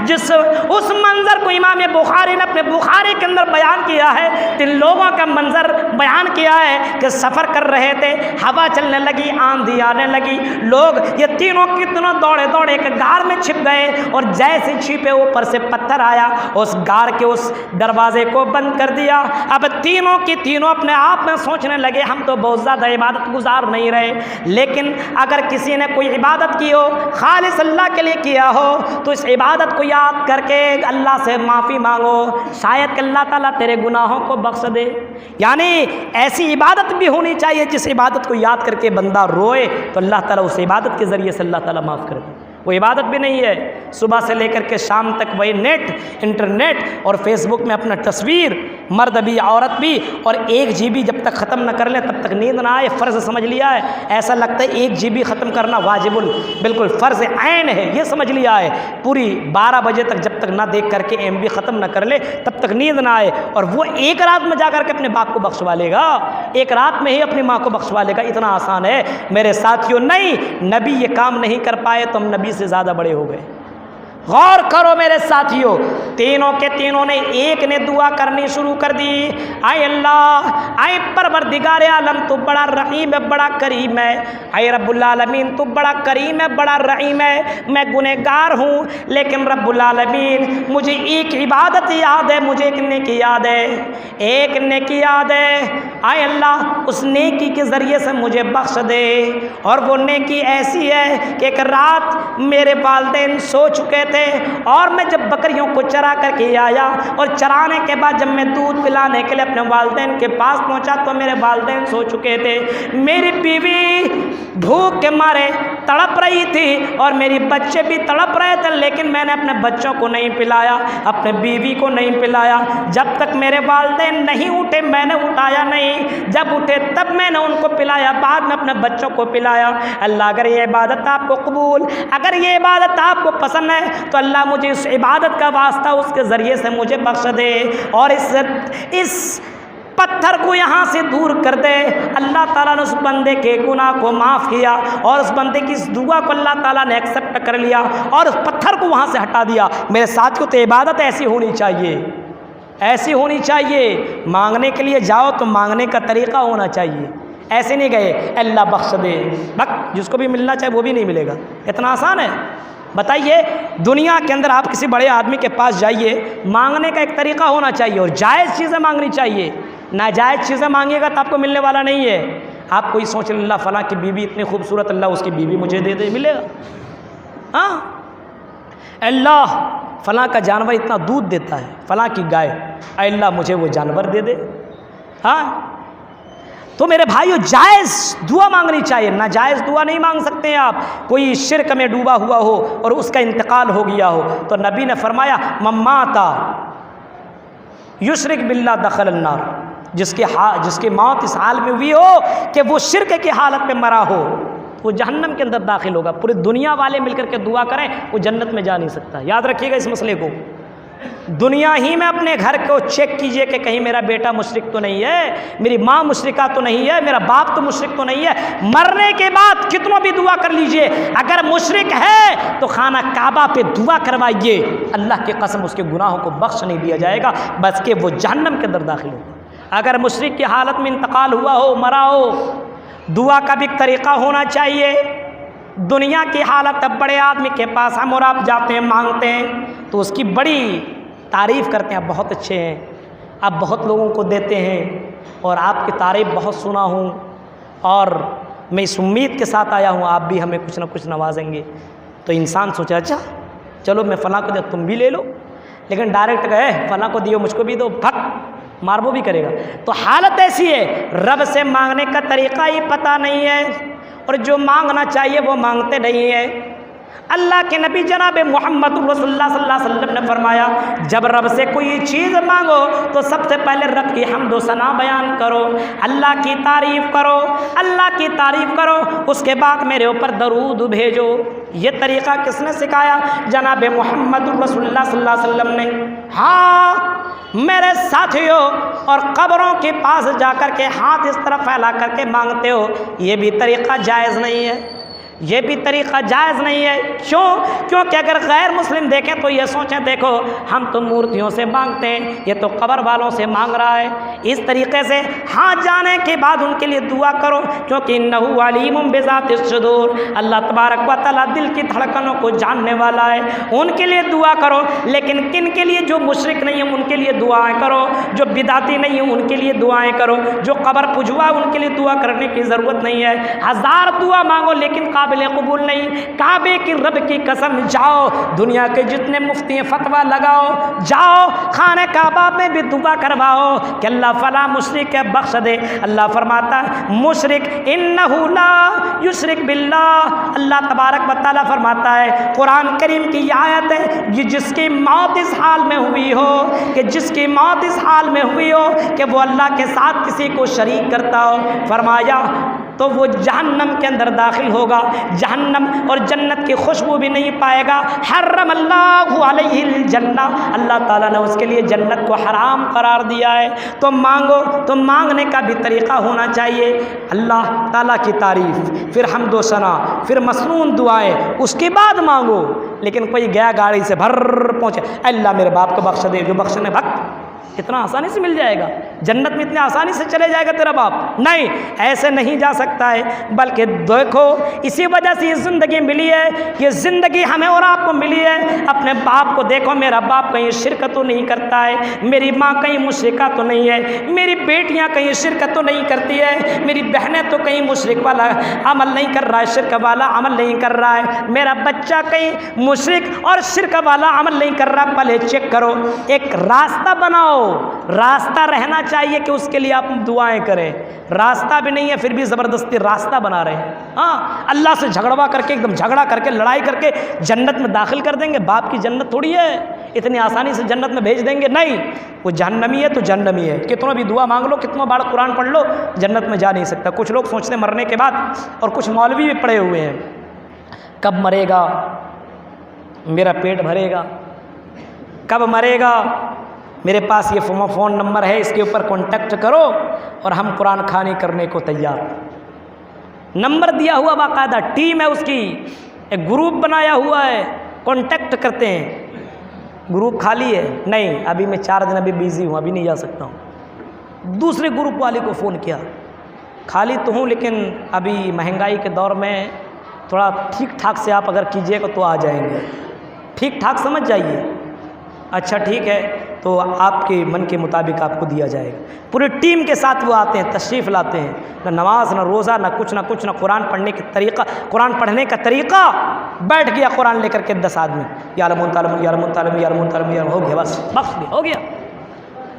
اس منظر کو امام بخاری نے اپنے بخاری کے اندر بیان کیا ہے۔ تین لوگوں کا منظر بیان کیا ہے کہ سفر کر رہے تھے، ہوا چلنے لگی، آندھی آنے لگی، لوگ یہ تینوں کتنا دوڑے ایک غار میں چھپ گئے، اور جیسے چھپے اوپر سے پتھر آیا، اس غار کے اس دروازے کو بند کر دیا۔ اب تینوں کی تینوں اپنے آپ میں سوچنے لگے ہم تو بہت زیادہ عبادت گزار نہیں رہے، لیکن اگر کسی نے کوئی عبادت کی ہو، خالص اللہ کے لیے کیا ہو، تو اس عبادت کو یاد کر کے اللہ سے معافی مانگو، شاید کہ اللہ تعالیٰ تیرے گناہوں کو بخش دے۔ یعنی ایسی عبادت بھی ہونی چاہیے جس عبادت کو یاد کر کے بندہ روئے تو اللہ تعالیٰ اس عبادت کے ذریعے سے اللہ تعالیٰ معاف کر دے۔ وہ عبادت بھی نہیں ہے، صبح سے لے کر کے شام تک وہی انٹرنیٹ اور فیس بک میں اپنا تصویر، مرد بھی عورت بھی، اور 1 GB جب تک ختم نہ کر لیں تب تک نیند نہ آئے، فرض سمجھ لیا ہے۔ ایسا لگتا ہے 1 GB ختم کرنا واجب بالکل فرض عین ہے، یہ سمجھ لیا ہے۔ پوری 12 بجے تک جب تک نہ دیکھ کر کے MB ختم نہ کر لے تب تک نیند نہ آئے، اور وہ ایک رات میں جا کر کے اپنے باپ کو بخشوا لے گا، ایک رات میں ہی اپنی ماں کو بخشوا لے گا، اتنا آسان ہے میرے ساتھیوں۔ نہیں، نبی یہ کام نہیں کر پائے تو ہم نبی سے زیادہ بڑے ہو گئے۔ غور کرو میرے ساتھیوں، تینوں کے تینوں نے ایک نے دعا کرنی شروع کر دی، اے اللہ، اے پروردگار عالم تو بڑا رحیم ہے، بڑا کریم ہے، اے رب العالمین تو بڑا کریم ہے، بڑا رحیم ہے، میں گنہگار ہوں لیکن رب العالمین مجھے ایک عبادت یاد ہے، مجھے ایک نیکی یاد ہے، ایک نیکی یاد ہے، اے اللہ اس نیکی کے ذریعے سے مجھے بخش دے۔ اور وہ نیکی ایسی ہے کہ ایک رات میرے والدین سو چکے تھے اور میں جب بکریوں کو چرا کر کے آیا اور چرانے کے بعد جب میں دودھ پلانے کے لیے اپنے والدین کے پاس پہنچا تو میرے والدین سو چکے تھے، میری بیوی بھوک کے مارے تڑپ رہی تھی اور میری بچے بھی تڑپ رہے تھے، لیکن میں نے اپنے بچوں کو نہیں پلایا، اپنے بیوی کو نہیں پلایا، جب تک میرے والدین نہیں اٹھے میں نے اٹھایا نہیں، جب اٹھے تب میں نے ان کو پلایا، بعد میں اپنے بچوں کو پلایا۔ اللہ اگر یہ عبادت آپ کو قبول، اگر یہ عبادت آپ کو پسند ہے تو اللہ مجھے اس عبادت کا واسطہ اس کے ذریعے سے مجھے بخش دے اور اس پتھر کو یہاں سے دور کر دے۔ اللہ تعالیٰ نے اس بندے کے گناہ کو معاف کیا اور اس بندے کی اس دعا کو اللہ تعالیٰ نے ایکسیپٹ کر لیا اور اس پتھر کو وہاں سے ہٹا دیا۔ میرے ساتھیوں تو عبادت ایسی ہونی چاہیے، ایسی ہونی چاہیے، مانگنے کے لیے جاؤ تو مانگنے کا طریقہ ہونا چاہیے، ایسے نہیں گئے اللہ بخش دے، بک جس کو بھی ملنا چاہے وہ بھی نہیں ملے گا، اتنا آسان ہے؟ بتائیے دنیا کے اندر آپ کسی بڑے آدمی کے پاس جائیے، مانگنے کا ایک طریقہ ہونا چاہیے اور جائز چیزیں مانگنی چاہیے، ناجائز چیزیں مانگے گا تو آپ کو ملنے والا نہیں ہے۔ آپ کوئی سوچ اللہ فلاں کی بیوی اتنی خوبصورت، اللہ اس کی بیوی مجھے دے دے، ملے گا؟ ہاں، اللہ فلاں کا جانور اتنا دودھ دیتا ہے، فلاں کی گائے، اے اللہ مجھے وہ جانور دے دے۔ ہاں تو میرے بھائیو جائز دعا مانگنی چاہیے، ناجائز دعا نہیں مانگ سکتے ہیں آپ۔ کوئی شرک میں ڈوبا ہوا ہو اور اس کا انتقال ہو گیا ہو تو نبی نے فرمایا من مات یشرک باللہ دخل النار، جس کی موت اس حال میں ہوئی ہو کہ وہ شرک کی حالت میں مرا ہو وہ جہنم کے اندر داخل ہوگا۔ پوری دنیا والے مل کر کے دعا کریں وہ جنت میں جا نہیں سکتا، یاد رکھیے گا اس مسئلے کو۔ دنیا ہی میں اپنے گھر کو چیک کیجئے کہ کہیں میرا بیٹا مشرک تو نہیں ہے، میری ماں مشرکہ تو نہیں ہے، میرا باپ تو مشرک تو نہیں ہے۔ مرنے کے بعد کتنوں بھی دعا کر لیجئے، اگر مشرک ہے تو خانہ کعبہ پہ دعا کروائیے، اللہ کی قسم اس کے گناہوں کو بخش نہیں دیا جائے گا، بس کہ وہ جہنم کے اندر داخل ہوگا۔ اگر مشرک کی حالت میں انتقال ہوا ہو، مرا ہو، دعا کا بھی ایک طریقہ ہونا چاہیے۔ دنیا کی حالت، اب بڑے آدمی کے پاس ہم اور آپ جاتے ہیں مانگتے ہیں تو اس کی بڑی تعریف کرتے ہیں، آپ بہت اچھے ہیں، آپ بہت لوگوں کو دیتے ہیں اور آپ کی تعریف بہت سنا ہوں اور میں اس امید کے ساتھ آیا ہوں آپ بھی ہمیں کچھ نہ کچھ نوازیں گے۔ تو انسان سوچا اچھا چلو میں فلاں کو دے، تم بھی لے لو، لیکن ڈائریکٹ کہے فلاں کو دیو مجھ کو بھی دو، بھگ ماربو بھی کرے گا۔ تو حالت ایسی ہے، رب سے مانگنے کا طریقہ ہی پتہ نہیں ہے اور جو مانگنا چاہیے وہ مانگتے نہیں ہیں۔ اللہ کے نبی جناب محمد رسول اللہ صلی اللہ علیہ وسلم نے فرمایا جب رب سے کوئی چیز مانگو تو سب سے پہلے رب کی حمد و ثنا بیان کرو، اللہ کی تعریف کرو، اللہ کی تعریف کرو، اس کے بعد میرے اوپر درود بھیجو۔ یہ طریقہ کس نے سکھایا؟ جناب محمد رسول اللہ صلی اللہ علیہ وسلم نے۔ ہاں میرے ساتھیوں، اور قبروں کے پاس جا کر کے ہاتھ اس طرح پھیلا کر کے مانگتے ہو، یہ بھی طریقہ جائز نہیں ہے، یہ بھی طریقہ جائز نہیں ہے۔ کیوں؟ کیونکہ اگر غیر مسلم دیکھیں تو یہ سوچیں دیکھو ہم تو مورتیوں سے مانگتے ہیں، یہ تو قبر والوں سے مانگ رہا ہے۔ اس طریقے سے ہاتھ جانے کے بعد ان کے لیے دعا کرو، کیونکہ انہ علیم بذات الصدور، اللہ تبارک و تعالیٰ دل کی دھڑکنوں کو جاننے والا ہے، ان کے لیے دعا کرو۔ لیکن کن کے لیے؟ جو مشرک نہیں ہیں ان کے لیے دعائیں کرو، جو بدعتی نہیں ہیں ان کے لیے دعائیں کرو، جو قبر پجوا ان کے لیے دعا کرنے کی ضرورت نہیں ہے۔ ہزار دعا مانگو لیکن قابل قبول نہیں۔ کعبے کی رب کی قسم جاؤ دنیا کے جتنے مفتی فتویٰ لگاؤ، جاؤ خانہ کعبہ میں بھی دعا کرواؤ کہ اللہ فلاں مشرک ہے بخش دے۔ اللہ فرماتا ہے مشرک انہ لا یشرک باللہ، اللہ تبارک و تعالیٰ فرماتا ہے قرآن کریم کی آیت ہے کہ جس کی موت اس حال میں ہوئی ہو، کہ جس کی موت اس حال میں ہوئی ہو کہ وہ اللہ کے ساتھ کسی کو شریک کرتا ہو، فرمایا تو وہ جہنم کے اندر داخل ہوگا، جہنم اور جنت کی خوشبو بھی نہیں پائے گا۔ حرم اللہ علیہ الجنہ، اللہ تعالیٰ نے اس کے لیے جنت کو حرام قرار دیا ہے۔ تو مانگو، تو مانگنے کا بھی طریقہ ہونا چاہیے، اللہ تعالیٰ کی تعریف، پھر حمد و ثنا، پھر مسنون دعائیں، اس کے بعد مانگو۔ لیکن کوئی گیا گاڑی سے بھر پہنچے، اللہ میرے باپ کو بخش دے، جو بخشنے بھگ اتنا آسانی سے مل جائے گا جنت میں، اتنی آسانی سے چلے جائے گا تیرا باپ؟ نہیں، ایسے نہیں جا سکتا ہے۔ بلکہ دیکھو، اسی وجہ سے یہ زندگی ملی ہے، یہ زندگی ہمیں اور آپ کو ملی ہے۔ اپنے باپ کو دیکھو، میرا باپ کہیں شرک تو نہیں کرتا ہے، میری ماں کہیں مشرکہ تو نہیں ہے، میری بیٹیاں کہیں شرک تو نہیں کرتی ہے، میری بہنیں تو کہیں مشرک والا عمل نہیں کر رہا ہے، شرک والا عمل نہیں کر رہا ہے، میرا بچہ کہیں مشرک اور شرک والا عمل نہیں کر رہا۔ پہلے چیک کرو، ایک راستہ بناؤ، راستہ رہنا چاہیے کہ اس کے لیے آپ دعائیں کریں۔ راستہ بھی نہیں ہے، پھر بھی زبردستی راستہ بنا رہے ہیں۔ ہاں، اللہ سے جھگڑوا کر کے، ایک دم جھگڑا کر کے، لڑائی کر کے جنت میں داخل کر دیں گے؟ باپ کی جنت تھوڑی ہے، اتنی آسانی سے جنت میں بھیج دیں گے؟ نہیں، وہ جہنمی ہے تو جہنمی ہے، کتنوں بھی دعا مانگ لو، کتنوں بار قرآن پڑھ لو، جنت میں جا نہیں سکتا۔ کچھ لوگ سوچتے ہیں مرنے کے بعد، اور کچھ مولوی بھی پڑے ہوئے ہیں، کب مرے گا میرا پیٹ بھرے گا، کب مرے گا، میرے پاس یہ فون نمبر ہے، اس کے اوپر کانٹیکٹ کرو اور ہم قرآن خوانی کرنے کو تیار۔ نمبر دیا ہوا، باقاعدہ ٹیم ہے اس کی، ایک گروپ بنایا ہوا ہے، کانٹیکٹ کرتے ہیں۔ گروپ خالی ہے؟ نہیں، ابھی میں 4 دن ابھی بیزی ہوں، ابھی نہیں جا سکتا ہوں۔ دوسرے گروپ والے کو فون کیا، خالی تو ہوں لیکن ابھی مہنگائی کے دور میں تھوڑا ٹھیک ٹھاک سے آپ اگر کیجئے گا تو آ جائیں گے، ٹھیک ٹھاک سمجھ جائیے۔ اچھا ٹھیک ہے، تو آپ کے من کے مطابق آپ کو دیا جائے گا۔ پورے ٹیم کے ساتھ وہ آتے ہیں، تشریف لاتے ہیں، نہ نماز نہ روزہ نہ کچھ، نہ قرآن پڑھنے کے طریقہ، قرآن پڑھنے کا طریقہ، بیٹھ گیا قرآن لے کر کے 10 آدمی، یا رمون تعلم یا رمون تعلم یا رمون تعلم، یا ہو گیا، بس بخش دیا، ہو گیا۔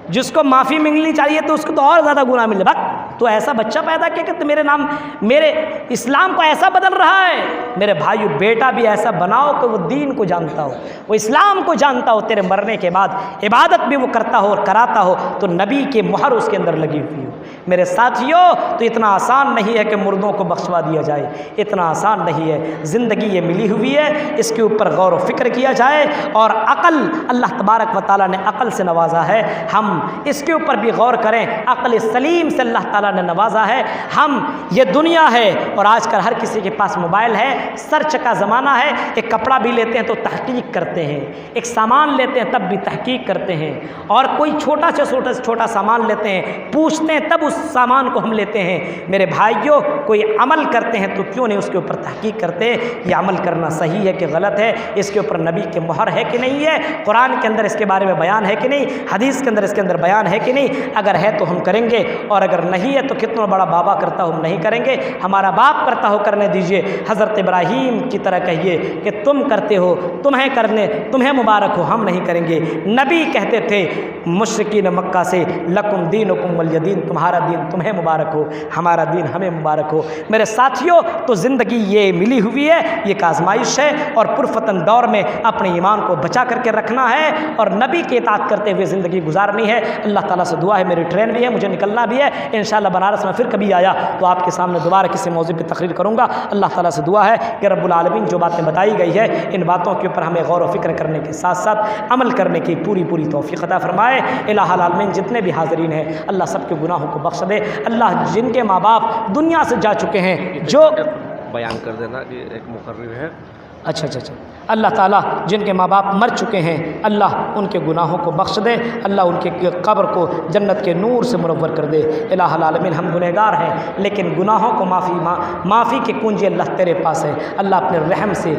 جس کو معافی ملنی چاہیے تو اس کو تو اور زیادہ گناہ مل رہا۔ تو ایسا بچہ پیدا کیا کہ میرے نام، میرے اسلام کو ایسا بدل رہا ہے۔ میرے بھائیو، بیٹا بھی ایسا بناؤ کہ وہ دین کو جانتا ہو، وہ اسلام کو جانتا ہو، تیرے مرنے کے بعد عبادت بھی وہ کرتا ہو اور کراتا ہو تو نبی کی مہر اس کے اندر لگی ہوئی ہو۔ میرے ساتھیوں، تو اتنا آسان نہیں ہے کہ مردوں کو بخشوا دیا جائے، اتنا آسان نہیں ہے۔ زندگی یہ ملی ہوئی ہے، اس کے اوپر غور و فکر کیا جائے، اور عقل، اللہ تبارک و تعالیٰ نے عقل سے نوازا ہے، ہم اس کے اوپر بھی غور کریں۔ عقل سلیم سے اللہ تعالیٰ نے نوازا ہے۔ ہم، یہ دنیا ہے، اور آج کل ہر کسی کے پاس موبائل ہے، سرچ کا زمانہ ہے۔ ایک کپڑا بھی لیتے ہیں تو تحقیق کرتے ہیں، ایک سامان لیتے ہیں تب بھی تحقیق کرتے ہیں، اور کوئی چھوٹا سے چھوٹا سامان لیتے ہیں، پوچھتے ہیں تب اس سامان کو ہم لیتے ہیں۔ میرے بھائیوں، کوئی عمل کرتے ہیں تو کیوں نہیں اس کے اوپر تحقیق کرتے؟ یہ عمل کرنا صحیح ہے کہ غلط ہے، اس کے اوپر نبی کے مہر ہے کہ نہیں ہے، قرآن کے اندر اس کے بارے میں بیان ہے کہ نہیں، حدیث کے اندر اس کے اندر بیان ہے کہ نہیں؟ اگر ہے تو ہم کریں گے، اور اگر نہیں ہے تو کتنا بڑا بابا کرتا ہو ہم نہیں کریں گے، ہمارا باپ کرتا ہو کرنے دیجئے۔ حضرت ابراہیم کی طرح کہیے کہ تم کرتے ہو، تمہیں مبارک ہو، ہم نہیں کریں گے۔ نبی کہتے تھے مشرکین مکہ سے، لکم دینکم ولی دین، تمہارا دین تمہیں مبارک ہو، ہمارا دین ہمیں مبارک ہو۔ میرے ساتھیوں، تو زندگی یہ ملی ہوئی ہے، یہ ایک آزمائش ہے، اور پرفتن دور میں اپنے ایمان کو بچا کر کے رکھنا ہے، اور نبی کی اطاعت کرتے ہوئے زندگی گزارنی ہے۔ اللہ تعالیٰ سے دعا ہے، میری ٹرین بھی ہے، مجھے نکلنا بھی ہے، انشاءاللہ بنارس میں پھر کبھی آیا تو آپ کے سامنے دوبارہ کسی موضوع پہ تقریر کروں گا۔ اللہ تعالیٰ سے دعا ہے کہ رب العالمین جو باتیں بتائی گئی ہے، ان باتوں کے اوپر ہمیں غور و فکر کرنے کے ساتھ ساتھ عمل کرنے کی پوری توفیق عطا فرمائے۔ الہ العالمین، جتنے بھی حاضرین ہیں، اللہ سب کے گناہوں کو بخش دے۔ اللہ جن کے ماں باپ دنیا سے جا چکے ہیں، جو بیان کر دینا کہ ایک مقرر ہے، اچھا اللہ تعالیٰ جن کے ماں باپ مر چکے ہیں، اللہ ان کے گناہوں کو بخش دے، اللہ ان کے قبر کو جنت کے نور سے منور کر دے۔ الہ العالمین، ہم گنہگار ہیں، لیکن گناہوں کو معافی کی کنجی اللہ تیرے پاس ہے۔ اللہ اپنے رحم سے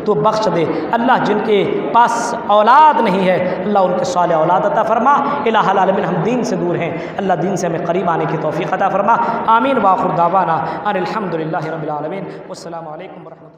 تو بخش دے۔ اللہ جن کے پاس اولاد نہیں ہے، اللہ ان کے صالح اولاد عطا فرما۔ الہ العالمین، ہم دین سے دور ہیں، اللہ دین سے ہمیں قریب آنے کی توفیق عطا فرما۔ آمین۔ وآخر دعوانا ان الحمد للہ رب العالمین۔ والسلام علیکم ورحمۃ اللہ۔